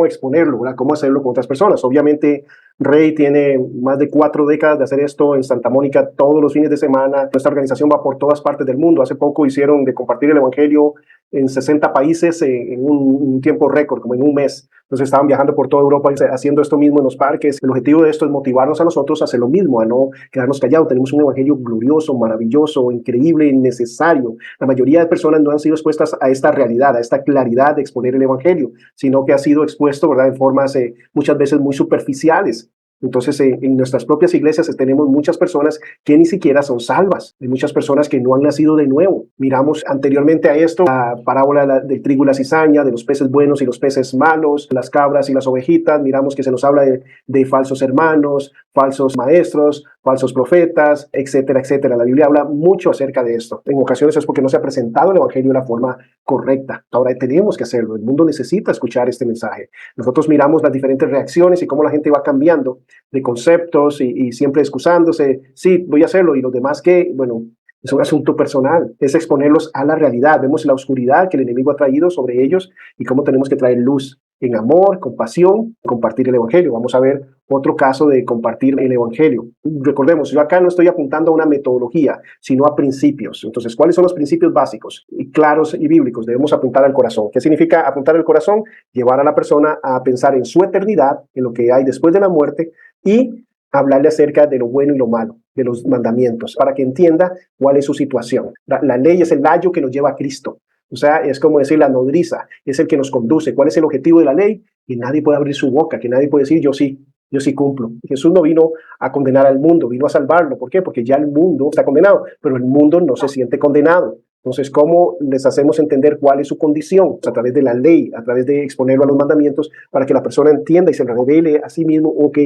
exponerlo, ¿verdad? Cómo hacerlo con otras personas. Obviamente, Rey tiene más de 4 décadas de hacer esto en Santa Mónica todos los fines de semana. Nuestra organización va por todas partes del mundo. Hace poco hicieron de compartir el Evangelio en 60 países en un tiempo récord, como en un mes. Entonces estaban viajando por toda Europa haciendo esto mismo en los parques. El objetivo de esto es motivarnos a nosotros a hacer lo mismo, a no quedarnos callados. Tenemos un evangelio glorioso, maravilloso, increíble, necesario. La mayoría de personas no han sido expuestas a esta realidad, a esta claridad de exponer el evangelio, sino que ha sido expuesto, ¿verdad?, en formas muchas veces muy superficiales. Entonces, en nuestras propias iglesias tenemos muchas personas que ni siquiera son salvas. Hay muchas personas que no han nacido de nuevo. Miramos anteriormente a esto la parábola del trigo y la cizaña, de los peces buenos y los peces malos, las cabras y las ovejitas. Miramos que se nos habla de falsos hermanos, falsos maestros, falsos profetas, etcétera, etcétera. La Biblia habla mucho acerca de esto. En ocasiones es porque no se ha presentado el evangelio de la forma correcta. Ahora tenemos que hacerlo. El mundo necesita escuchar este mensaje. Nosotros miramos las diferentes reacciones y cómo la gente va cambiando de conceptos y siempre excusándose. Sí, voy a hacerlo. Y los demás que, bueno, es un asunto personal. Es exponerlos a la realidad. Vemos la oscuridad que el enemigo ha traído sobre ellos y cómo tenemos que traer luz en amor, compasión, compartir el evangelio. Vamos a ver otro caso de compartir el evangelio. Recordemos, yo acá no estoy apuntando a una metodología, sino a principios. Entonces, ¿cuáles son los principios básicos y claros y bíblicos? Debemos apuntar al corazón. ¿Qué significa apuntar al corazón? Llevar a la persona a pensar en su eternidad, en lo que hay después de la muerte y hablarle acerca de lo bueno y lo malo, de los mandamientos, para que entienda cuál es su situación. La ley es el layo que nos lleva a Cristo. O sea, es como decir la nodriza, es el que nos conduce. ¿Cuál es el objetivo de la ley? Que nadie puede abrir su boca, que nadie puede decir yo sí cumplo. Jesús no vino a condenar al mundo, vino a salvarlo. ¿Por qué? Porque ya el mundo está condenado, pero el mundo no se siente condenado. Entonces, ¿cómo les hacemos entender cuál es su condición? A través de la ley, a través de exponerlo a los mandamientos, para que la persona entienda y se revele a sí mismo, ok,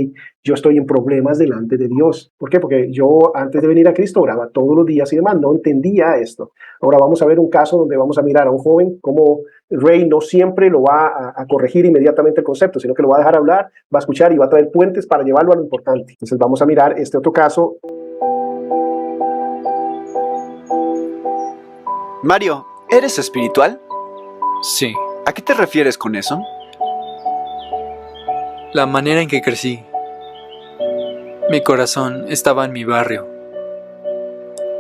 yo estoy en problemas delante de Dios. ¿Por qué? Porque yo antes de venir a Cristo oraba todos los días y demás, no entendía esto. Ahora vamos a ver un caso donde vamos a mirar a un joven como Rey no siempre lo va a corregir inmediatamente el concepto, sino que lo va a dejar hablar, va a escuchar y va a traer puentes para llevarlo a lo importante. Entonces vamos a mirar este otro caso. Mario, ¿eres espiritual? Sí. ¿A qué te refieres con eso? La manera en que crecí. Mi corazón estaba en mi barrio.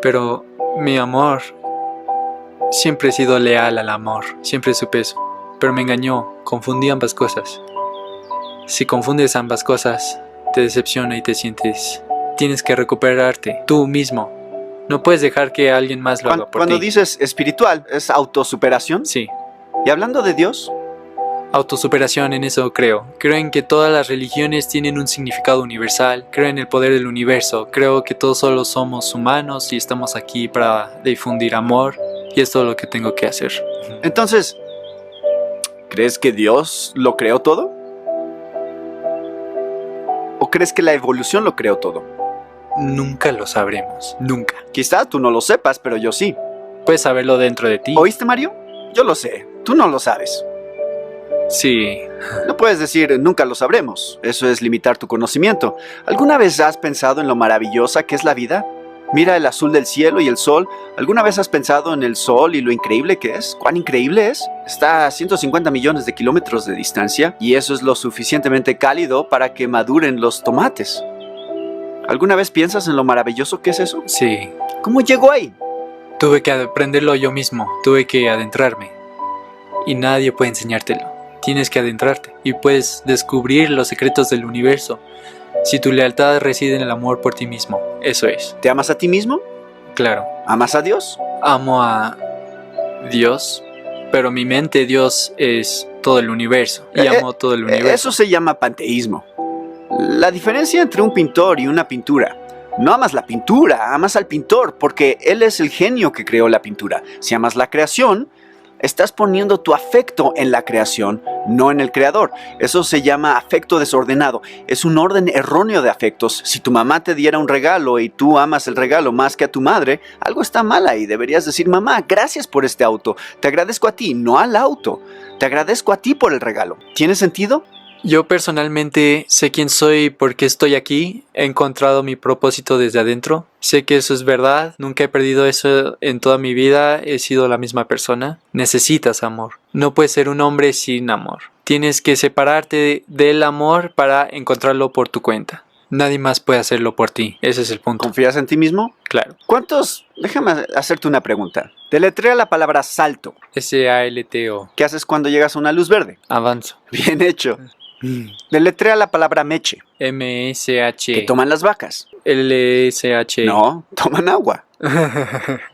Pero mi amor... Siempre he sido leal al amor, siempre supe eso. Pero me engañó, confundí ambas cosas. Si confundes ambas cosas, te decepciona y te sientes... Tienes que recuperarte, tú mismo. No puedes dejar que alguien más lo haga por ti. Cuando dices espiritual, ¿es autosuperación? Sí. ¿Y hablando de Dios? Autosuperación, en eso creo. Creo en que todas las religiones tienen un significado universal. Creo en el poder del universo. Creo que todos solo somos humanos y estamos aquí para difundir amor. Y es todo lo que tengo que hacer. Entonces, ¿Crees que Dios lo creó todo? ¿O crees que la evolución lo creó todo? Nunca lo sabremos, nunca. Quizá tú no lo sepas, pero yo sí. Puedes saberlo dentro de ti. ¿Oíste, Mario? Yo lo sé, tú no lo sabes. Sí. No puedes decir nunca lo sabremos, eso es limitar tu conocimiento. ¿Alguna vez has pensado en lo maravillosa que es la vida? Mira el azul del cielo y el sol. ¿Alguna vez has pensado en el sol y lo increíble que es? ¿Cuán increíble es? Está a 150 millones de kilómetros de distancia y eso es lo suficientemente cálido para que maduren los tomates. ¿Alguna vez piensas en lo maravilloso que es eso? Sí. ¿Cómo llegó ahí? Tuve que aprenderlo yo mismo, tuve que adentrarme. Y nadie puede enseñártelo. Tienes que adentrarte y puedes descubrir los secretos del universo. Si tu lealtad reside en el amor por ti mismo, eso es. ¿Te amas a ti mismo? Claro. ¿Amas a Dios? Amo a Dios, pero mi mente Dios es todo el universo y amo todo el universo. Eso se llama panteísmo. La diferencia entre un pintor y una pintura. No amas la pintura, amas al pintor porque él es el genio que creó la pintura. Si amas la creación, estás poniendo tu afecto en la creación, no en el creador. Eso se llama afecto desordenado. Es un orden erróneo de afectos. Si tu mamá te diera un regalo y tú amas el regalo más que a tu madre, algo está mal ahí. Deberías decir, mamá, gracias por este auto. Te agradezco a ti, no al auto. Te agradezco a ti por el regalo. ¿Tiene sentido? Yo personalmente sé quién soy, por qué estoy aquí, he encontrado mi propósito desde adentro, sé que eso es verdad, nunca he perdido eso en toda mi vida, he sido la misma persona. Necesitas amor, no puedes ser un hombre sin amor, tienes que separarte del amor para encontrarlo por tu cuenta. Nadie más puede hacerlo por ti, ese es el punto. ¿Confías en ti mismo? Claro. ¿Cuántos? Déjame hacerte una pregunta. Deletrea la palabra salto. S-A-L-T-O. ¿Qué haces cuando llegas a una luz verde? Avanzo. Bien hecho. Deletrea la palabra meche. M-S-H. ¿Qué toman las vacas? L-S-H. No, toman agua.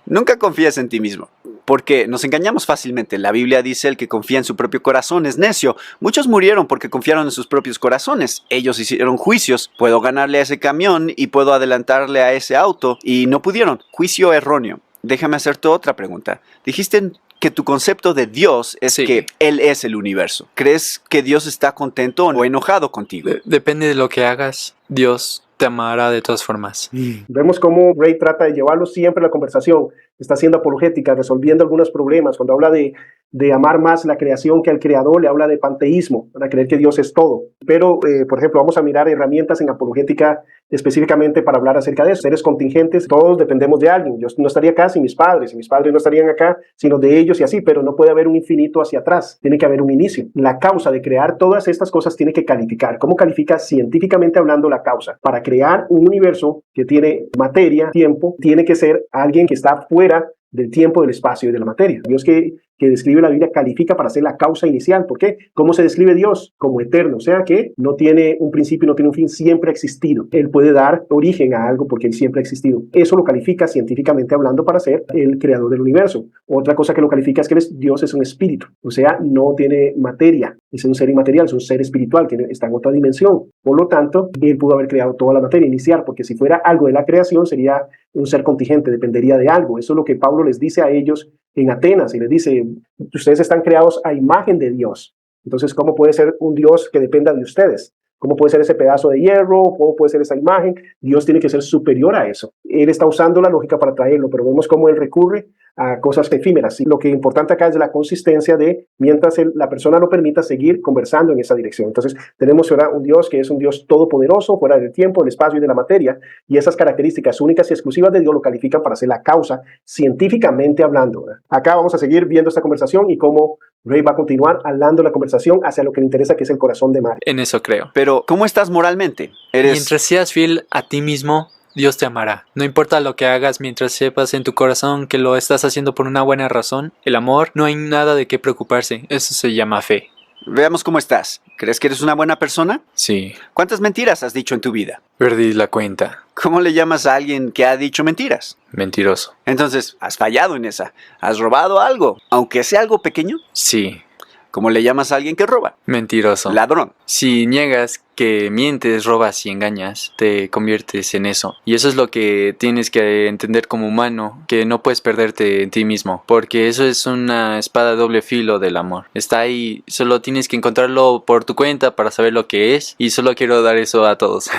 Nunca confíes en ti mismo, porque nos engañamos fácilmente. La Biblia dice el que confía en su propio corazón es necio. Muchos murieron porque confiaron en sus propios corazones. Ellos hicieron juicios. Puedo ganarle a ese camión y puedo adelantarle a ese auto y no pudieron. Juicio erróneo. Déjame hacerte otra pregunta. Dijiste que tu concepto de Dios es que Él es el universo. ¿Crees que Dios está contento o enojado contigo? Depende de lo que hagas, Dios te amará de todas formas. Vemos cómo Ray trata de llevarlo siempre a la conversación. Está haciendo apologética, resolviendo algunos problemas. Cuando habla de amar más la creación que al creador, le habla de panteísmo, para creer que Dios es todo. Pero, por ejemplo, vamos a mirar herramientas en apologética específicamente para hablar acerca de eso. Seres contingentes, todos dependemos de alguien. Yo no estaría acá sin mis padres no estarían acá sino de ellos y así, pero no puede haber un infinito hacia atrás. Tiene que haber un inicio. La causa de crear todas estas cosas tiene que calificar. ¿Cómo califica científicamente hablando la causa? Para crear un universo que tiene materia, tiempo, tiene que ser alguien que está fuera del tiempo, del espacio y de la materia. Dios que describe la Biblia califica para ser la causa inicial. ¿Por qué? ¿Cómo se describe Dios? Como eterno, o sea que no tiene un principio, no tiene un fin, siempre ha existido. Él puede dar origen a algo porque Él siempre ha existido. Eso lo califica científicamente hablando para ser el creador del universo. Otra cosa que lo califica es que Dios es un espíritu, o sea, no tiene materia, es un ser inmaterial, es un ser espiritual, está en otra dimensión. Por lo tanto, Él pudo haber creado toda la materia inicial, porque si fuera algo de la creación sería un ser contingente, dependería de algo. Eso es lo que Pablo les dice a ellos en Atenas, y les dice, ustedes están creados a imagen de Dios. Entonces, ¿cómo puede ser un Dios que dependa de ustedes? ¿Cómo puede ser ese pedazo de hierro? ¿Cómo puede ser esa imagen? Dios tiene que ser superior a eso. Él está usando la lógica para traerlo, pero vemos cómo Él recurre a cosas efímeras. Y lo que es importante acá es la consistencia de, mientras la persona lo permita, seguir conversando en esa dirección. Entonces, tenemos ahora un Dios que es un Dios todopoderoso, fuera del tiempo, del espacio y de la materia, y esas características únicas y exclusivas de Dios lo califican para ser la causa, científicamente hablando. Acá vamos a seguir viendo esta conversación y cómo Ray va a continuar hablando la conversación hacia lo que le interesa, que es el corazón de Mario. En eso creo. Pero, ¿cómo estás moralmente? Mientras seas fiel a ti mismo, Dios te amará. No importa lo que hagas, mientras sepas en tu corazón que lo estás haciendo por una buena razón, el amor, no hay nada de qué preocuparse. Eso se llama fe. Veamos cómo estás. ¿Crees que eres una buena persona? Sí. ¿Cuántas mentiras has dicho en tu vida? Perdí la cuenta. ¿Cómo le llamas a alguien que ha dicho mentiras? Mentiroso. Entonces, has fallado en esa. ¿Has robado algo, aunque sea algo pequeño? Sí. ¿Cómo le llamas a alguien que roba? Mentiroso. Ladrón. Si niegas que mientes, robas y engañas, te conviertes en eso. Y eso es lo que tienes que entender como humano, que no puedes perderte en ti mismo, porque eso es una espada de doble filo del amor. Está ahí, solo tienes que encontrarlo por tu cuenta para saber lo que es, y solo quiero dar eso a todos.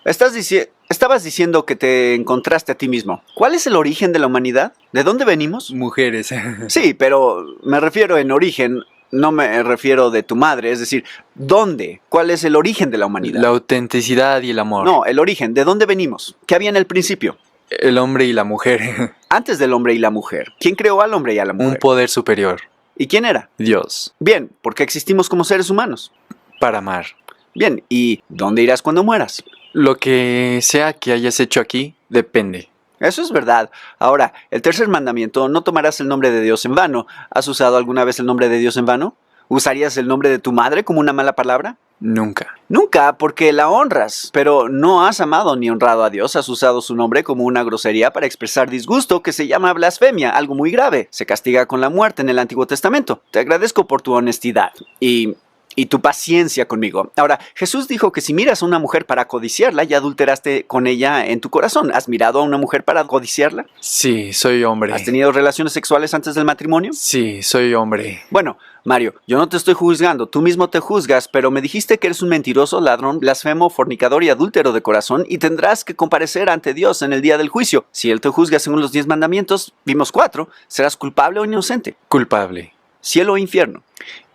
Estabas diciendo que te encontraste a ti mismo. ¿Cuál es el origen de la humanidad? ¿De dónde venimos? Mujeres. Sí, pero me refiero en origen, no me refiero de tu madre, es decir, ¿dónde? ¿Cuál es el origen de la humanidad? La autenticidad y el amor. No, el origen, ¿de dónde venimos? ¿Qué había en el principio? El hombre y la mujer. Antes del hombre y la mujer. ¿Quién creó al hombre y a la mujer? Un poder superior. ¿Y quién era? Dios. Bien, ¿por qué existimos como seres humanos? Para amar. Bien, ¿y dónde irás cuando mueras? Lo que sea que hayas hecho aquí, depende. Eso es verdad. Ahora, el tercer mandamiento, no tomarás el nombre de Dios en vano. ¿Has usado alguna vez el nombre de Dios en vano? ¿Usarías el nombre de tu madre como una mala palabra? Nunca. Nunca, porque la honras, pero no has amado ni honrado a Dios. Has usado su nombre como una grosería para expresar disgusto que se llama blasfemia, algo muy grave. Se castiga con la muerte en el Antiguo Testamento. Te agradezco por tu honestidad y tu paciencia conmigo. Ahora, Jesús dijo que si miras a una mujer para codiciarla, ya adulteraste con ella en tu corazón. ¿Has mirado a una mujer para codiciarla? Sí, soy hombre. ¿Has tenido relaciones sexuales antes del matrimonio? Sí, soy hombre. Bueno, Mario, yo no te estoy juzgando, tú mismo te juzgas, pero me dijiste que eres un mentiroso, ladrón, blasfemo, fornicador y adúltero de corazón y tendrás que comparecer ante Dios en el día del juicio. Si Él te juzga según los 10 mandamientos, vimos 4, ¿serás culpable o inocente? Culpable. ¿Cielo o infierno?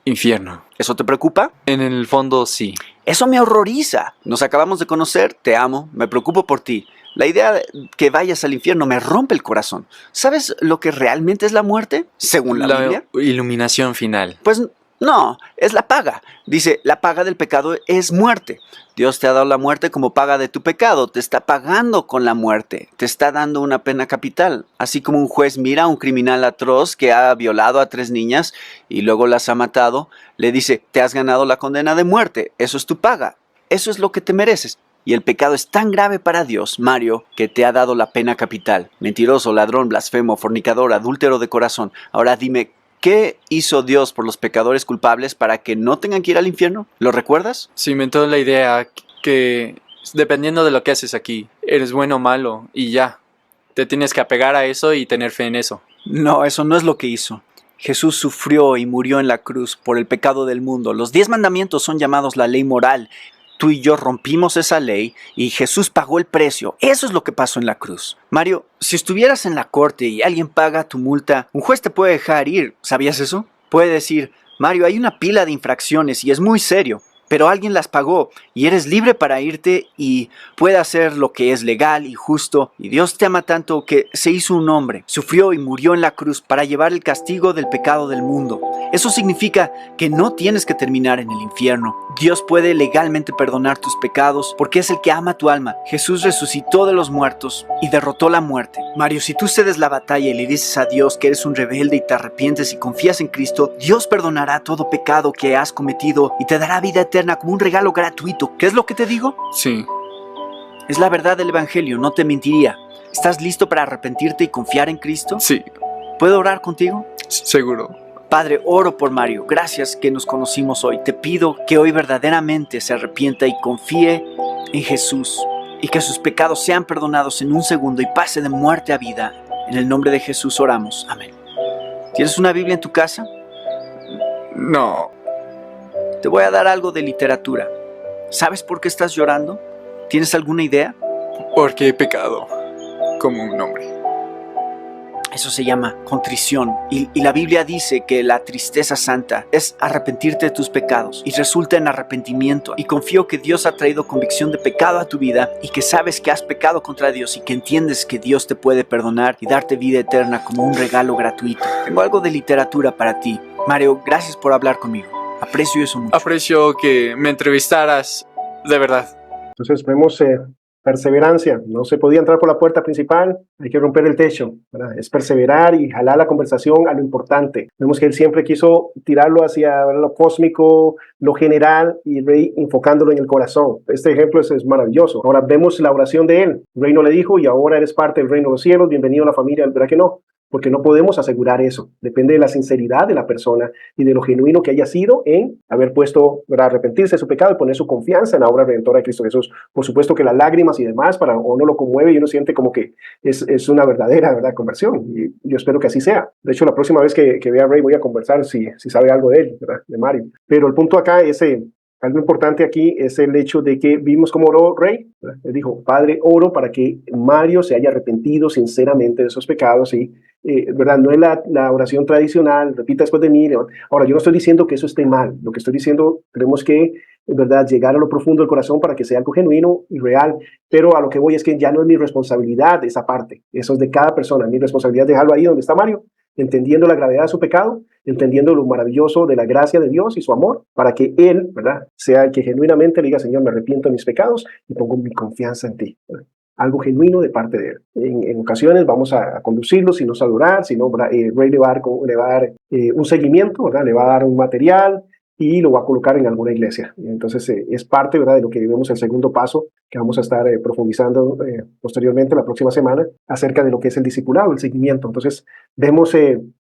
Infierno. ¿Eso te preocupa? En el fondo, sí. Eso me horroriza. Nos acabamos de conocer, te amo, me preocupo por ti. La idea de que vayas al infierno me rompe el corazón. ¿Sabes lo que realmente es la muerte? Según la Biblia. Iluminación final. Pues no, es la paga. Dice, la paga del pecado es muerte. Dios te ha dado la muerte como paga de tu pecado. Te está pagando con la muerte. Te está dando una pena capital. Así como un juez mira a un criminal atroz que ha violado a 3 niñas y luego las ha matado, le dice, te has ganado la condena de muerte. Eso es tu paga. Eso es lo que te mereces. Y el pecado es tan grave para Dios, Mario, que te ha dado la pena capital. Mentiroso, ladrón, blasfemo, fornicador, adúltero de corazón. Ahora dime, ¿qué hizo Dios por los pecadores culpables para que no tengan que ir al infierno? ¿Lo recuerdas? Se inventó la idea que dependiendo de lo que haces aquí, eres bueno o malo y ya. Te tienes que apegar a eso y tener fe en eso. No, eso no es lo que hizo. Jesús sufrió y murió en la cruz por el pecado del mundo. Los 10 mandamientos son llamados la ley moral. Tú y yo rompimos esa ley y Jesús pagó el precio. Eso es lo que pasó en la cruz. Mario, si estuvieras en la corte y alguien paga tu multa, un juez te puede dejar ir. ¿Sabías eso? Puede decir, Mario, hay una pila de infracciones y es muy serio, pero alguien las pagó y eres libre para irte y puede hacer lo que es legal y justo. Y Dios te ama tanto que se hizo un hombre, sufrió y murió en la cruz para llevar el castigo del pecado del mundo. Eso significa que no tienes que terminar en el infierno. Dios puede legalmente perdonar tus pecados porque es el que ama tu alma. Jesús resucitó de los muertos y derrotó la muerte. Mario, si tú cedes la batalla y le dices a Dios que eres un rebelde y te arrepientes y confías en Cristo, Dios perdonará todo pecado que has cometido y te dará vida eterna como un regalo gratuito. ¿Qué es lo que te digo? Sí. Es la verdad del Evangelio, no te mentiría. ¿Estás listo para arrepentirte y confiar en Cristo? Sí. ¿Puedo orar contigo? Seguro. Padre, oro por Mario. Gracias que nos conocimos hoy. Te pido que hoy verdaderamente se arrepienta y confíe en Jesús y que sus pecados sean perdonados en un segundo y pase de muerte a vida. En el nombre de Jesús oramos. Amén. ¿Tienes una Biblia en tu casa? No. Te voy a dar algo de literatura. ¿Sabes por qué estás llorando? ¿Tienes alguna idea? Porque he pecado como un hombre. Eso se llama contrición. Y la Biblia dice que la tristeza santa es arrepentirte de tus pecados y resulta en arrepentimiento. Y confío que Dios ha traído convicción de pecado a tu vida y que sabes que has pecado contra Dios y que entiendes que Dios te puede perdonar y darte vida eterna como un regalo gratuito. Tengo algo de literatura para ti. Mario, gracias por hablar conmigo. Aprecio eso mucho. Aprecio que me entrevistaras, de verdad. Entonces vemos perseverancia. No se podía entrar por la puerta principal, hay que romper el techo, ¿verdad? Es perseverar y jalar la conversación a lo importante. Vemos que él siempre quiso tirarlo hacia lo cósmico, lo general, y Rey enfocándolo en el corazón. Este ejemplo es maravilloso. Ahora vemos la oración de él. El rey no le dijo, y ahora eres parte del reino de los cielos, bienvenido a la familia, ¿verdad que no? porque no podemos asegurar eso. Depende de la sinceridad de la persona y de lo genuino que haya sido en haber puesto, ¿verdad?, arrepentirse de su pecado y poner su confianza en la obra redentora de Cristo Jesús. Por supuesto que las lágrimas y demás para uno lo conmueve y uno siente como que es una verdadera, ¿verdad?, conversión. Y yo espero que así sea. De hecho, la próxima vez que vea a Ray voy a conversar si sabe algo de él, ¿verdad?, de Mario. Pero el punto acá es... algo importante aquí es el hecho de que vimos cómo oró Ray. Él dijo, Padre, oro para que Mario se haya arrepentido sinceramente de esos pecados, ¿sí? ¿Verdad? No es la oración tradicional, repita después de mí. Ahora, yo no estoy diciendo que eso esté mal. Lo que estoy diciendo, tenemos que, ¿verdad?, llegar a lo profundo del corazón para que sea algo genuino y real. Pero a lo que voy es que ya no es mi responsabilidad esa parte. Eso es de cada persona. Mi responsabilidad es dejarlo ahí donde está Mario, entendiendo la gravedad de su pecado, entendiendo lo maravilloso de la gracia de Dios y su amor, para que Él, ¿verdad?, sea el que genuinamente le diga, Señor, me arrepiento de mis pecados y pongo mi confianza en ti, ¿verdad? Algo genuino de parte de Él. En ocasiones vamos a conducirlo, si no es adorar, si no, Ray le va a dar un seguimiento, ¿verdad?, le va a dar un material y lo va a colocar en alguna iglesia. Entonces es parte, ¿verdad?, de lo que vemos el segundo paso, que vamos a estar profundizando posteriormente la próxima semana, acerca de lo que es el discipulado, el seguimiento. Entonces vemos,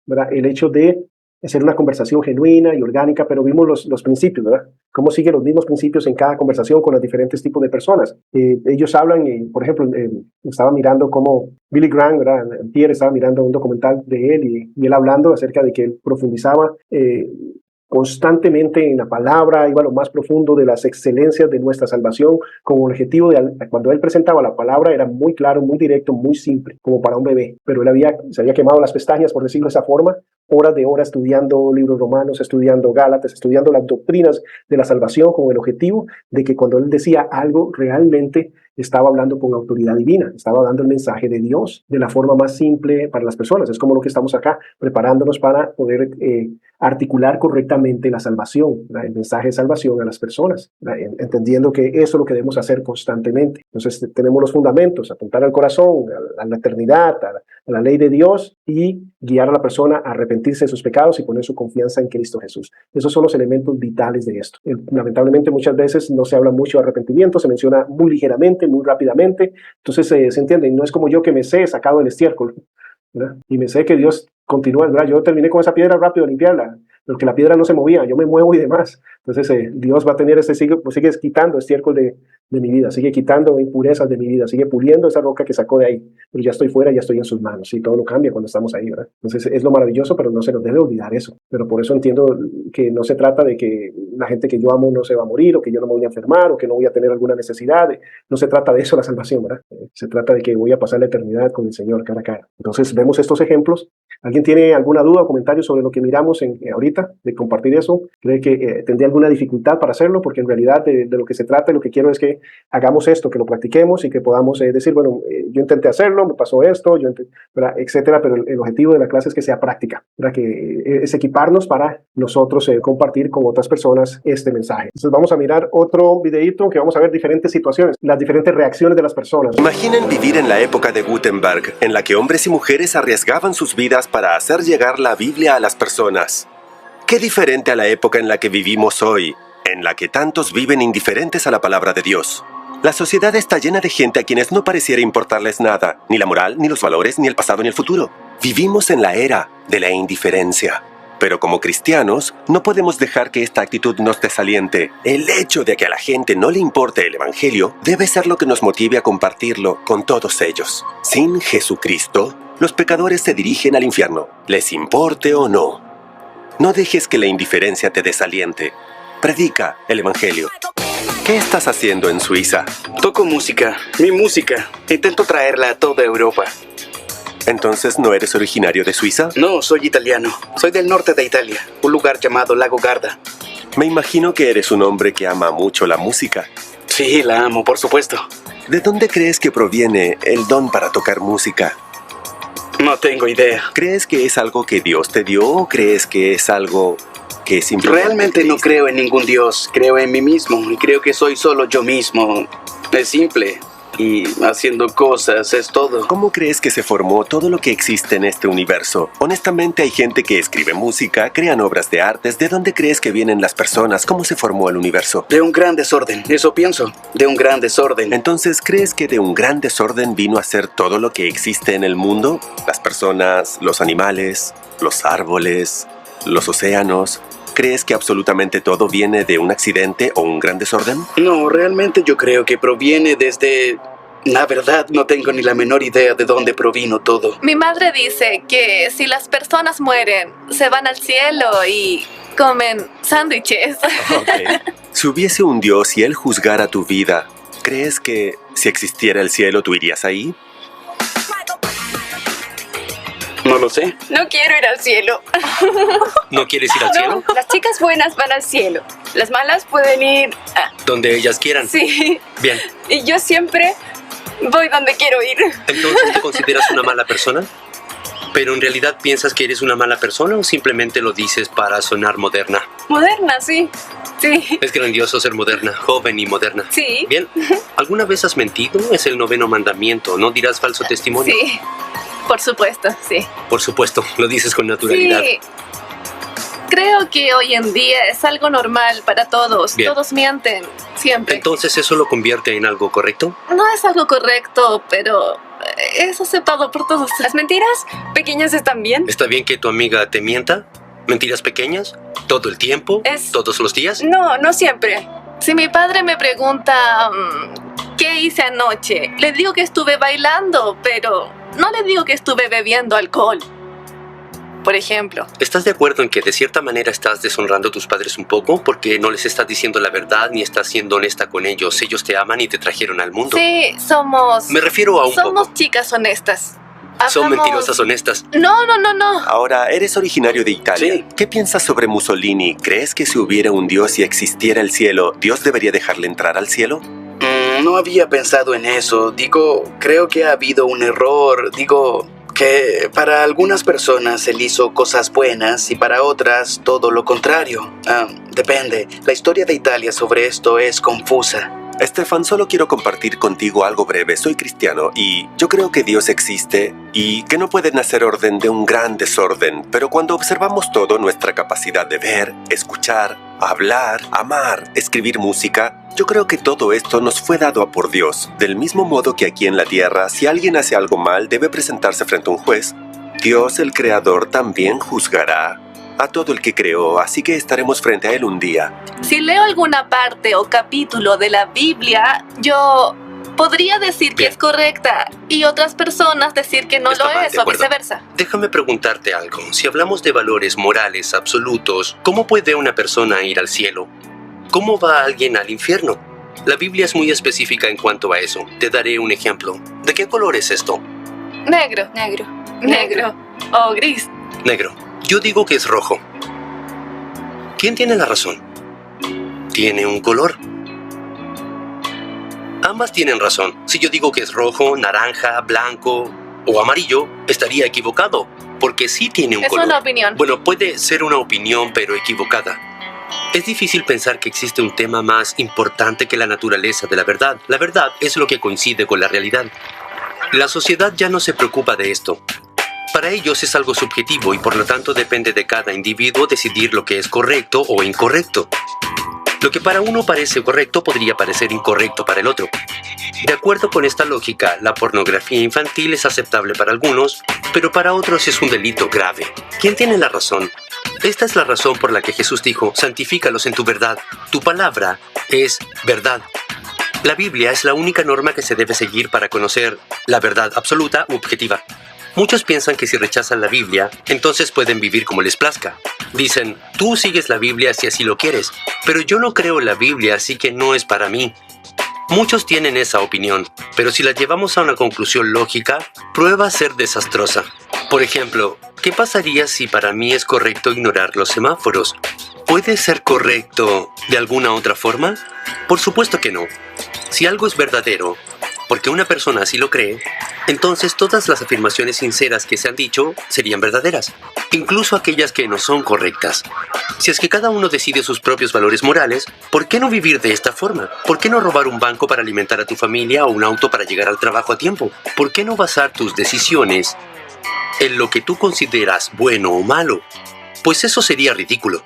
¿verdad?, el hecho de hacer una conversación genuina y orgánica, pero vimos los principios, ¿verdad? Cómo siguen los mismos principios en cada conversación con los diferentes tipos de personas. Ellos hablan, por ejemplo, estaba mirando cómo Billy Graham, ¿verdad?, Pierre estaba mirando un documental de él y él hablando acerca de que él profundizaba constantemente en la palabra, iba a lo más profundo de las excelencias de nuestra salvación, con el objetivo de, cuando él presentaba la palabra, era muy claro, muy directo, muy simple, como para un bebé, pero él se había quemado las pestañas, por decirlo de esa forma, horas de horas estudiando libros romanos, estudiando Gálatas, estudiando las doctrinas de la salvación, con el objetivo de que cuando él decía algo, realmente estaba hablando con autoridad divina, estaba dando el mensaje de Dios de la forma más simple para las personas. Es como lo que estamos acá, preparándonos para poder articular correctamente la salvación, ¿verdad?, el mensaje de salvación a las personas, ¿verdad?, entendiendo que eso es lo que debemos hacer constantemente. Entonces tenemos los fundamentos, apuntar al corazón, a la eternidad, a la ley de Dios y guiar a la persona a arrepentirse de sus pecados y poner su confianza en Cristo Jesús. Esos son los elementos vitales de esto. Lamentablemente muchas veces no se habla mucho de arrepentimiento, se menciona muy ligeramente, muy rápidamente. Entonces se entiende, no es como yo que me sé sacado del estiércol, ¿verdad?, y me sé que Dios continúa, ¿verdad? Yo terminé con esa piedra rápido a limpiarla, porque la piedra no se movía, yo me muevo y demás. Entonces Dios va a tener sigue quitando estiércol de mi vida, sigue quitando impurezas de mi vida, sigue puliendo esa roca que sacó de ahí, pero ya estoy fuera, ya estoy en sus manos, y todo lo cambia cuando estamos ahí, ¿verdad? Entonces es lo maravilloso, pero no se nos debe olvidar eso. Pero por eso entiendo que no se trata de que la gente que yo amo no se va a morir, o que yo no me voy a enfermar, o que no voy a tener alguna necesidad. No se trata de eso la salvación, ¿verdad? Se trata de que voy a pasar la eternidad con el Señor cara a cara. Entonces vemos estos ejemplos. ¿Alguien tiene alguna duda o comentario sobre lo que miramos ahorita, de compartir eso? ¿Cree que tendría alguna dificultad para hacerlo? Porque en realidad de lo que se trata, lo que quiero es que hagamos esto, que lo practiquemos y que podamos decir, bueno, yo intenté hacerlo, me pasó esto, ¿verdad?, etcétera, pero el objetivo de la clase es que sea práctica, ¿verdad?, que es equiparnos para nosotros compartir con otras personas este mensaje. Entonces vamos a mirar otro videíto que vamos a ver diferentes situaciones, las diferentes reacciones de las personas. Imaginen vivir en la época de Gutenberg, en la que hombres y mujeres arriesgaban sus vidas para hacer llegar la Biblia a las personas. Qué diferente a la época en la que vivimos hoy, en la que tantos viven indiferentes a la palabra de Dios. La sociedad está llena de gente a quienes no pareciera importarles nada, ni la moral, ni los valores, ni el pasado, ni el futuro. Vivimos en la era de la indiferencia. Pero como cristianos, no podemos dejar que esta actitud nos desaliente. El hecho de que a la gente no le importe el Evangelio debe ser lo que nos motive a compartirlo con todos ellos. Sin Jesucristo, los pecadores se dirigen al infierno, les importe o no. No dejes que la indiferencia te desaliente. Predica el Evangelio. ¿Qué estás haciendo en Suiza? Toco música, mi música. Intento traerla a toda Europa. ¿Entonces no eres originario de Suiza? No, soy italiano. Soy del norte de Italia, un lugar llamado Lago Garda. Me imagino que eres un hombre que ama mucho la música. Sí, la amo, por supuesto. ¿De dónde crees que proviene el don para tocar música? No tengo idea. ¿Crees que es algo que Dios te dio o crees que es algo que simplemente... Realmente no creo en ningún Dios. Creo en mí mismo y creo que soy solo yo mismo. Es simple. y haciendo cosas, es todo. ¿Cómo crees que se formó todo lo que existe en este universo? Honestamente, hay gente que escribe música, crean obras de artes. ¿De dónde crees que vienen las personas? ¿Cómo se formó el universo? De un gran desorden, eso pienso, de un gran desorden. Entonces, ¿crees que de un gran desorden vino a ser todo lo que existe en el mundo? Las personas, los animales, los árboles, los océanos. ¿Crees que absolutamente todo viene de un accidente o un gran desorden? No, realmente yo creo que proviene desde... La verdad, no tengo ni la menor idea de dónde provino todo. Mi madre dice que si las personas mueren, se van al cielo y comen sándwiches. Okay. Si hubiese un Dios y Él juzgara tu vida, ¿crees que si existiera el cielo tú irías ahí? No lo sé. No quiero ir al cielo. ¿No quieres ir al cielo? No, las chicas buenas van al cielo. Las malas pueden ir donde ellas quieran. Sí. Bien. Y yo siempre voy donde quiero ir. ¿Entonces te consideras una mala persona? ¿Pero en realidad piensas que eres una mala persona o simplemente lo dices para sonar moderna? Moderna, sí. Sí. Es grandioso ser moderna, joven y moderna. Sí. Bien. ¿Alguna vez has mentido? Es el 9º mandamiento. ¿No dirás falso testimonio? Sí. Por supuesto, sí. Por supuesto, lo dices con naturalidad. Sí. Creo que hoy en día es algo normal para todos. Bien. Todos mienten, siempre. Entonces, ¿eso lo convierte en algo correcto? No es algo correcto, pero es aceptado por todos. ¿Las mentiras pequeñas están bien? ¿Está bien que tu amiga te mienta? ¿Mentiras pequeñas? ¿Todo el tiempo? ¿Todos los días? No, no siempre. Si mi padre me pregunta ¿qué hice anoche? Le digo que estuve bailando, pero no le digo que estuve bebiendo alcohol. Por ejemplo. ¿Estás de acuerdo en que de cierta manera estás deshonrando a tus padres un poco? Porque no les estás diciendo la verdad ni estás siendo honesta con ellos. Ellos te aman y te trajeron al mundo. Sí, somos... Me refiero a un Somos poco. chicas honestas. Son mentirosas honestas. No. Ahora, eres originario de Italia. Sí. ¿Qué piensas sobre Mussolini? ¿Crees que si hubiera un Dios y existiera el cielo, Dios debería dejarle entrar al cielo? No había pensado en eso. Creo que ha habido un error. Que para algunas personas él hizo cosas buenas y para otras todo lo contrario. Depende. La historia de Italia sobre esto es confusa. Estefan, solo quiero compartir contigo algo breve. Soy cristiano y yo creo que Dios existe y que no puede nacer orden de un gran desorden, pero cuando observamos todo, nuestra capacidad de ver, escuchar, hablar, amar, escribir música, yo creo que todo esto nos fue dado por Dios. Del mismo modo que aquí en la tierra, si alguien hace algo mal, debe presentarse frente a un juez, Dios el Creador también juzgará a todo el que creó, así que estaremos frente a Él un día. Si leo alguna parte o capítulo de la Biblia, yo podría decir que es correcta y otras personas decir que no lo es o viceversa. Déjame preguntarte algo. Si hablamos de valores morales absolutos, ¿cómo puede una persona ir al cielo? ¿Cómo va alguien al infierno? La Biblia es muy específica en cuanto a eso. Te daré un ejemplo. ¿De qué color es esto? Negro. O gris. Negro. Yo digo que es rojo. ¿Quién tiene la razón? Tiene un color. Ambas tienen razón. Si yo digo que es rojo, naranja, blanco o amarillo, estaría equivocado, porque sí tiene un color. Es una opinión. Bueno, puede ser una opinión, pero equivocada. Es difícil pensar que existe un tema más importante que la naturaleza de la verdad. La verdad es lo que coincide con la realidad. La sociedad ya no se preocupa de esto. Para ellos es algo subjetivo y por lo tanto depende de cada individuo decidir lo que es correcto o incorrecto. Lo que para uno parece correcto podría parecer incorrecto para el otro. De acuerdo con esta lógica, la pornografía infantil es aceptable para algunos, pero para otros es un delito grave. ¿Quién tiene la razón? Esta es la razón por la que Jesús dijo, santifícalos en tu verdad. Tu palabra es verdad. La Biblia es la única norma que se debe seguir para conocer la verdad absoluta u objetiva. Muchos piensan que si rechazan la Biblia, entonces pueden vivir como les plazca. Dicen, tú sigues la Biblia si así lo quieres, pero yo no creo en la Biblia, así que no es para mí. Muchos tienen esa opinión, pero si la llevamos a una conclusión lógica, prueba a ser desastrosa. Por ejemplo, ¿qué pasaría si para mí es correcto ignorar los semáforos? ¿Puede ser correcto de alguna otra forma? Por supuesto que no. Si algo es verdadero, porque una persona así lo cree, entonces todas las afirmaciones sinceras que se han dicho serían verdaderas. incluso aquellas que no son correctas. Si es que cada uno decide sus propios valores morales, ¿por qué no vivir de esta forma? ¿Por qué no robar un banco para alimentar a tu familia o un auto para llegar al trabajo a tiempo? ¿Por qué no basar tus decisiones en lo que tú consideras bueno o malo? Pues eso sería ridículo.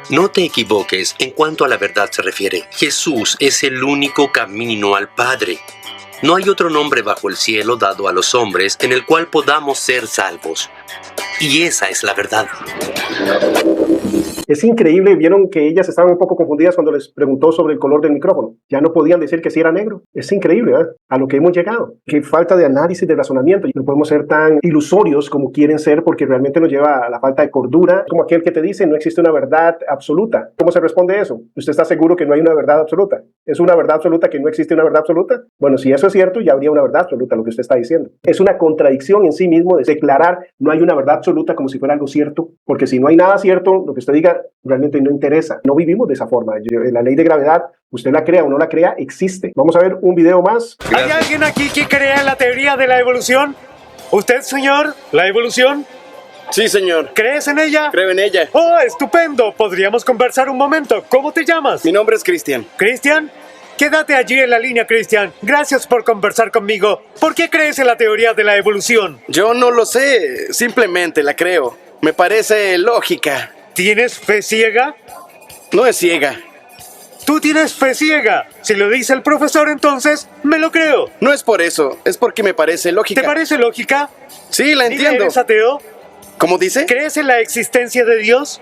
No te equivoques en cuanto a la verdad se refiere. Jesús es el único camino al Padre. No hay otro nombre bajo el cielo dado a los hombres en el cual podamos ser salvos. Y esa es la verdad. Es increíble, vieron que ellas estaban un poco confundidas cuando les preguntó sobre el color del micrófono. Ya no podían decir que sí era negro. Es increíble, ¿eh? A lo que hemos llegado. Qué falta de análisis, de razonamiento. Y no podemos ser tan ilusorios como quieren ser porque realmente nos lleva a la falta de cordura. Como aquel que te dice, no existe una verdad absoluta. ¿Cómo se responde eso? ¿Usted está seguro que no hay una verdad absoluta? ¿Es una verdad absoluta que no existe una verdad absoluta? Bueno, si eso es cierto, ya habría una verdad absoluta lo que usted está diciendo. Es una contradicción en sí mismo de declarar no hay una verdad absoluta como si fuera algo cierto. Porque si no hay nada cierto, lo que usted diga realmente no interesa. No vivimos de esa forma. La ley de gravedad, usted la crea o no la crea, existe. Vamos a ver un video más. ¿Hay alguien aquí que crea en la teoría de la evolución? ¿Usted, señor? ¿La evolución? Sí, señor. ¿Crees en ella? Creo en ella. ¡Oh, estupendo! Podríamos conversar un momento. ¿Cómo te llamas? Mi nombre es Cristian. ¿Cristian? Quédate allí en la línea, Cristian. Gracias por conversar conmigo. ¿Por qué crees en la teoría de la evolución? Yo no lo sé. Simplemente la creo. Me parece lógica. ¿Tienes fe ciega? No es ciega. Tú tienes fe ciega. Si lo dice el profesor, entonces me lo creo. No es por eso. Es porque me parece lógica. ¿Te parece lógica? Sí, la entiendo. ¿Eres ateo? ¿Cómo dice? ¿Crees en la existencia de Dios?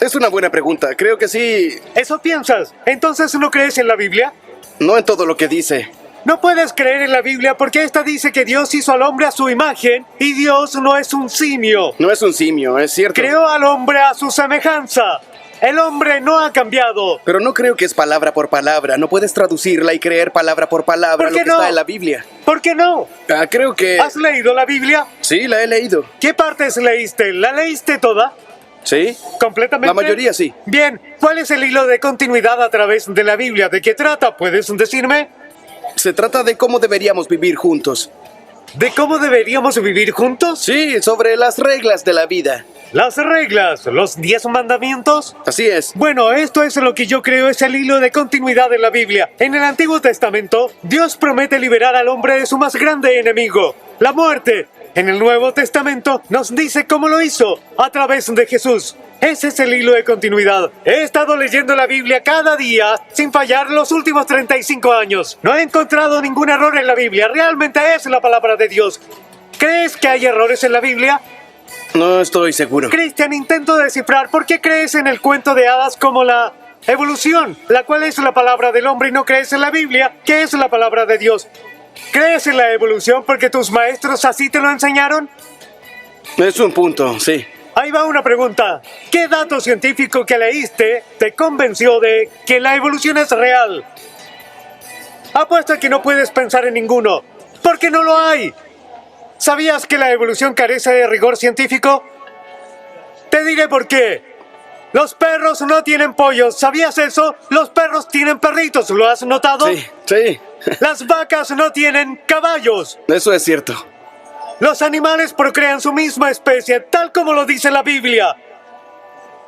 Es una buena pregunta. Creo que sí. ¿Eso piensas? ¿Entonces no crees en la Biblia? No en todo lo que dice. No puedes creer en la Biblia porque esta dice que Dios hizo al hombre a su imagen y Dios no es un simio. No es un simio, es cierto. Creó al hombre a su semejanza. El hombre no ha cambiado. Pero no creo que es palabra por palabra. No puedes traducirla y creer palabra por palabra lo que está en la Biblia. ¿Por qué no? Creo que... ¿Has leído la Biblia? Sí, la he leído. ¿Qué partes leíste? ¿La leíste toda? Sí. ¿Completamente? La mayoría sí. Bien, ¿cuál es el hilo de continuidad a través de la Biblia? ¿De qué trata? ¿Puedes decirme? Se trata de cómo deberíamos vivir juntos. ¿De cómo deberíamos vivir juntos? Sí, sobre las reglas de la vida. ¿Las reglas? ¿Los 10 mandamientos? Así es. Bueno, esto es lo que yo creo es el hilo de continuidad de la Biblia. En el Antiguo Testamento, Dios promete liberar al hombre de su más grande enemigo, la muerte. En el Nuevo Testamento nos dice cómo lo hizo, a través de Jesús. Ese es el hilo de continuidad. He estado leyendo la Biblia cada día, sin fallar, los últimos 35 años. No he encontrado ningún error en la Biblia. Realmente es la palabra de Dios. ¿Crees que hay errores en la Biblia? No estoy seguro. Cristian, intento descifrar por qué crees en el cuento de hadas como la evolución, la cual es la palabra del hombre, y no crees en la Biblia, que es la palabra de Dios. ¿Crees en la evolución porque tus maestros así te lo enseñaron? Es un punto, sí. Ahí va una pregunta. ¿Qué dato científico que leíste te convenció de que la evolución es real? Apuesto a que no puedes pensar en ninguno, porque no lo hay. ¿Sabías que la evolución carece de rigor científico? Te diré por qué. Los perros no tienen pollos. ¿Sabías eso? Los perros tienen perritos. ¿Lo has notado? Sí, sí. Las vacas no tienen caballos. Eso es cierto. Los animales procrean su misma especie, tal como lo dice la Biblia.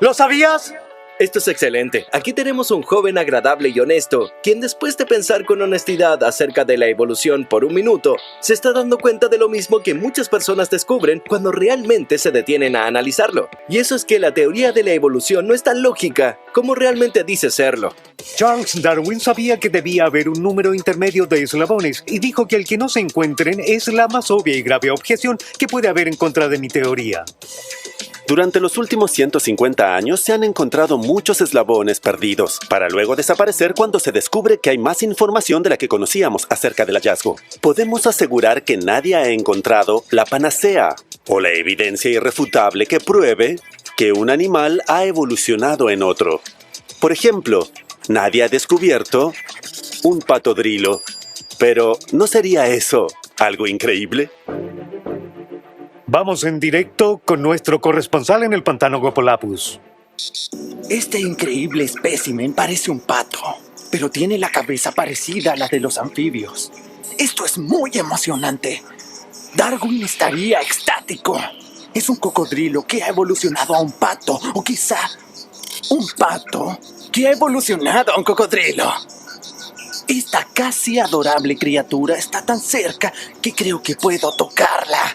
¿Lo sabías? Esto es excelente. Aquí tenemos un joven agradable y honesto, quien después de pensar con honestidad acerca de la evolución por un minuto, se está dando cuenta de lo mismo que muchas personas descubren cuando realmente se detienen a analizarlo. Y eso es que la teoría de la evolución no es tan lógica como realmente dice serlo. Charles Darwin sabía que debía haber un número intermedio de eslabones y dijo que el que no se encuentren es la más obvia y grave objeción que puede haber en contra de mi teoría. Durante los últimos 150 años se han encontrado muchos eslabones perdidos, para luego desaparecer cuando se descubre que hay más información de la que conocíamos acerca del hallazgo. Podemos asegurar que nadie ha encontrado la panacea o la evidencia irrefutable que pruebe que un animal ha evolucionado en otro. Por ejemplo, nadie ha descubierto un patodrilo. Pero, ¿no sería eso algo increíble? Vamos en directo con nuestro corresponsal en el pantano Guapolapus. Este increíble espécimen parece un pato, pero tiene la cabeza parecida a la de los anfibios. Esto es muy emocionante. Darwin estaría extático. Es un cocodrilo que ha evolucionado a un pato, o quizá un pato que ha evolucionado a un cocodrilo. Esta casi adorable criatura está tan cerca que creo que puedo tocarla.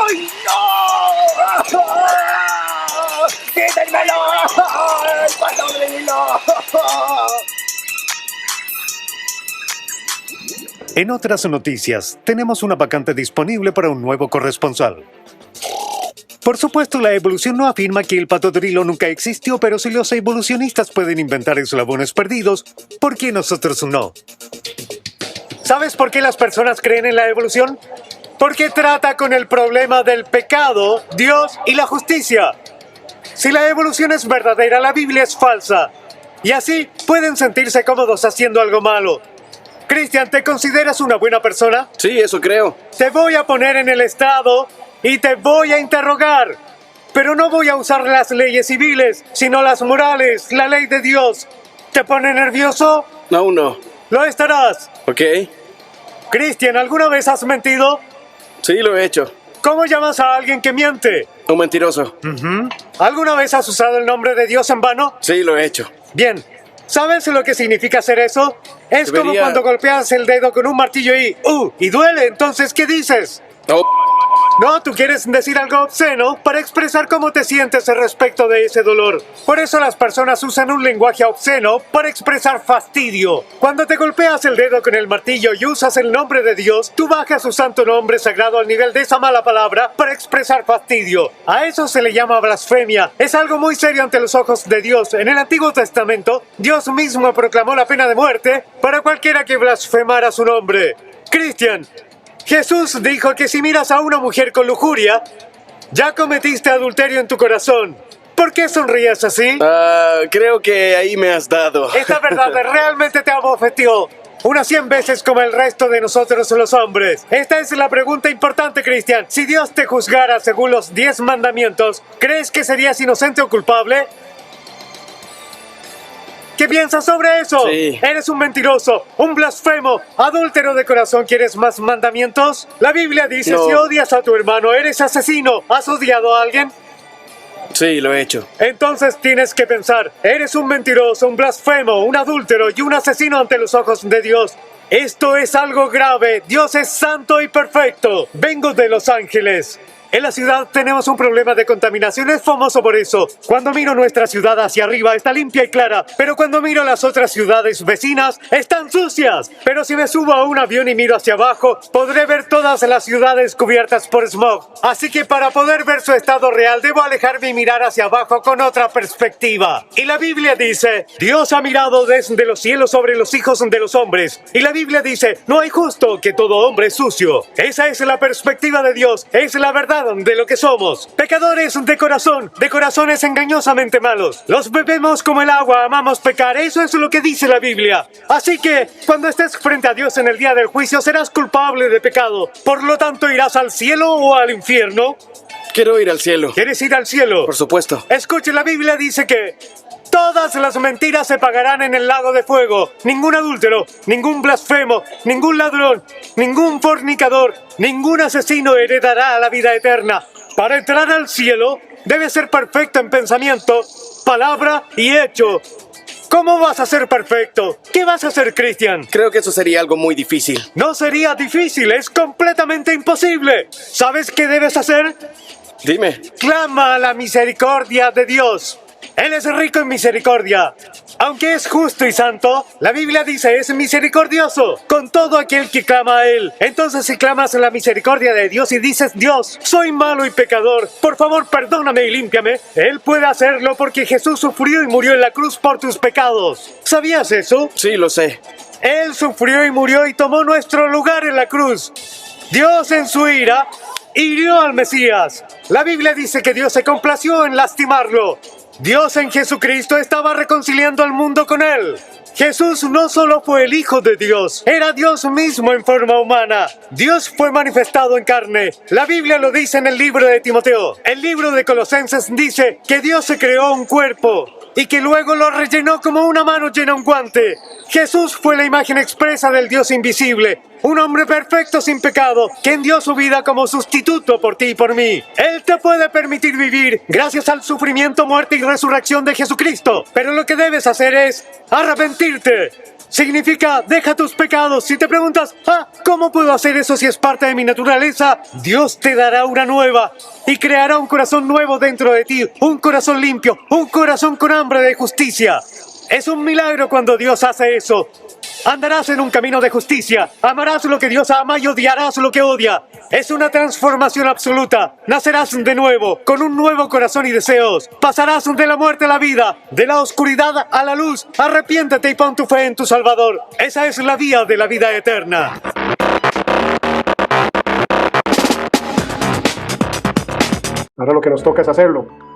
¡Ay, no! ¡Quítenmelo! ¡El cocodrilo! En otras noticias, tenemos una vacante disponible para un nuevo corresponsal. Por supuesto, la evolución no afirma que el patodrilo nunca existió, pero si los evolucionistas pueden inventar eslabones perdidos, ¿por qué nosotros no? ¿Sabes por qué las personas creen en la evolución? Porque trata con el problema del pecado, Dios y la justicia. Si la evolución es verdadera, la Biblia es falsa. Y así pueden sentirse cómodos haciendo algo malo. Cristian, ¿te consideras una buena persona? Sí, eso creo. Te voy a poner en el estrado y te voy a interrogar. Pero no voy a usar las leyes civiles, sino las morales, la ley de Dios. ¿Te pone nervioso? Aún no. Lo estarás. Ok. Cristian, ¿alguna vez has mentido? Sí, lo he hecho. ¿Cómo llamas a alguien que miente? Un mentiroso. ¿Alguna vez has usado el nombre de Dios en vano? Sí, lo he hecho. Bien. ¿Sabes lo que significa hacer eso? Es como cuando golpeas el dedo con un martillo y duele. Entonces, ¿qué dices? No, tú quieres decir algo obsceno para expresar cómo te sientes respecto de ese dolor. Por eso las personas usan un lenguaje obsceno para expresar fastidio. Cuando te golpeas el dedo con el martillo y usas el nombre de Dios, tú bajas su santo nombre sagrado al nivel de esa mala palabra para expresar fastidio. A eso se le llama blasfemia. Es algo muy serio ante los ojos de Dios. En el Antiguo Testamento, Dios mismo proclamó la pena de muerte para cualquiera que blasfemara su nombre. Cristian, Jesús dijo que si miras a una mujer con lujuria, ya cometiste adulterio en tu corazón. ¿Por qué sonríes así? Creo que ahí me has dado. Esta verdad realmente te abofeteó. Unas 100 veces como el resto de nosotros los hombres. Esta es la pregunta importante, Cristian. Si Dios te juzgara según los 10 mandamientos, ¿crees que serías inocente o culpable? ¿Qué piensas sobre eso? Sí. Eres un mentiroso, un blasfemo, adúltero de corazón. ¿Quieres más mandamientos? La Biblia dice, No. si odias a tu hermano, eres asesino. ¿Has odiado a alguien? Sí, lo he hecho. Entonces tienes que pensar, eres un mentiroso, un blasfemo, un adúltero y un asesino ante los ojos de Dios. Esto es algo grave. Dios es santo y perfecto. Vengo de Los Ángeles. En la ciudad tenemos un problema de contaminación, es famoso por eso. Cuando miro nuestra ciudad hacia arriba está limpia y clara, pero cuando miro las otras ciudades vecinas están sucias. Pero si me subo a un avión y miro hacia abajo, podré ver todas las ciudades cubiertas por smog. Así que para poder ver su estado real, debo alejarme y mirar hacia abajo con otra perspectiva. Y la Biblia dice, Dios ha mirado desde los cielos sobre los hijos de los hombres. Y la Biblia dice, no hay justo, que todo hombre es sucio. Esa es la perspectiva de Dios, es la verdad de lo que somos. Pecadores de corazones engañosamente malos. Los bebemos como el agua, amamos pecar. Eso es lo que dice la Biblia. Así que, cuando estés frente a Dios en el día del juicio, serás culpable de pecado. Por lo tanto, ¿irás al cielo o al infierno? Quiero ir al cielo. ¿Quieres ir al cielo? Por supuesto. Escuche, la Biblia dice que todas las mentiras se pagarán en el lago de fuego. Ningún adúltero, ningún blasfemo, ningún ladrón, ningún fornicador, ningún asesino heredará la vida eterna. Para entrar al cielo, debes ser perfecto en pensamiento, palabra y hecho. ¿Cómo vas a ser perfecto? ¿Qué vas a hacer, Cristian? Creo que eso sería algo muy difícil. No sería difícil, es completamente imposible. ¿Sabes qué debes hacer? Dime. Clama a la misericordia de Dios. Él es rico en misericordia. Aunque es justo y santo, la Biblia dice es misericordioso con todo aquel que clama a Él. Entonces si clamas en la misericordia de Dios y dices, Dios, soy malo y pecador, por favor perdóname y límpiame, Él puede hacerlo porque Jesús sufrió y murió en la cruz por tus pecados. ¿Sabías eso? Sí, lo sé. Él sufrió y murió y tomó nuestro lugar en la cruz. Dios en su ira hirió al Mesías. La Biblia dice que Dios se complació en lastimarlo. Dios en Jesucristo estaba reconciliando al mundo con Él. Jesús no solo fue el Hijo de Dios, era Dios mismo en forma humana. Dios fue manifestado en carne. La Biblia lo dice en el libro de Timoteo. El libro de Colosenses dice que Dios se creó un cuerpo. y que luego lo rellenó como una mano llena un guante. Jesús fue la imagen expresa del Dios invisible, un hombre perfecto sin pecado, quien dio su vida como sustituto por ti y por mí. Él te puede permitir vivir gracias al sufrimiento, muerte y resurrección de Jesucristo, pero lo que debes hacer es arrepentirte. Significa, deja tus pecados. Si te preguntas, ¿cómo puedo hacer eso si es parte de mi naturaleza? Dios te dará una nueva y creará un corazón nuevo dentro de ti, un corazón limpio, un corazón con hambre de justicia. Es un milagro cuando Dios hace eso. Andarás en un camino de justicia, amarás lo que Dios ama y odiarás lo que odia. Es una transformación absoluta. Nacerás de nuevo, con un nuevo corazón y deseos. Pasarás de la muerte a la vida, de la oscuridad a la luz. Arrepiéntete y pon tu fe en tu Salvador. Esa es la vía de la vida eterna. Ahora lo que nos toca es hacerlo.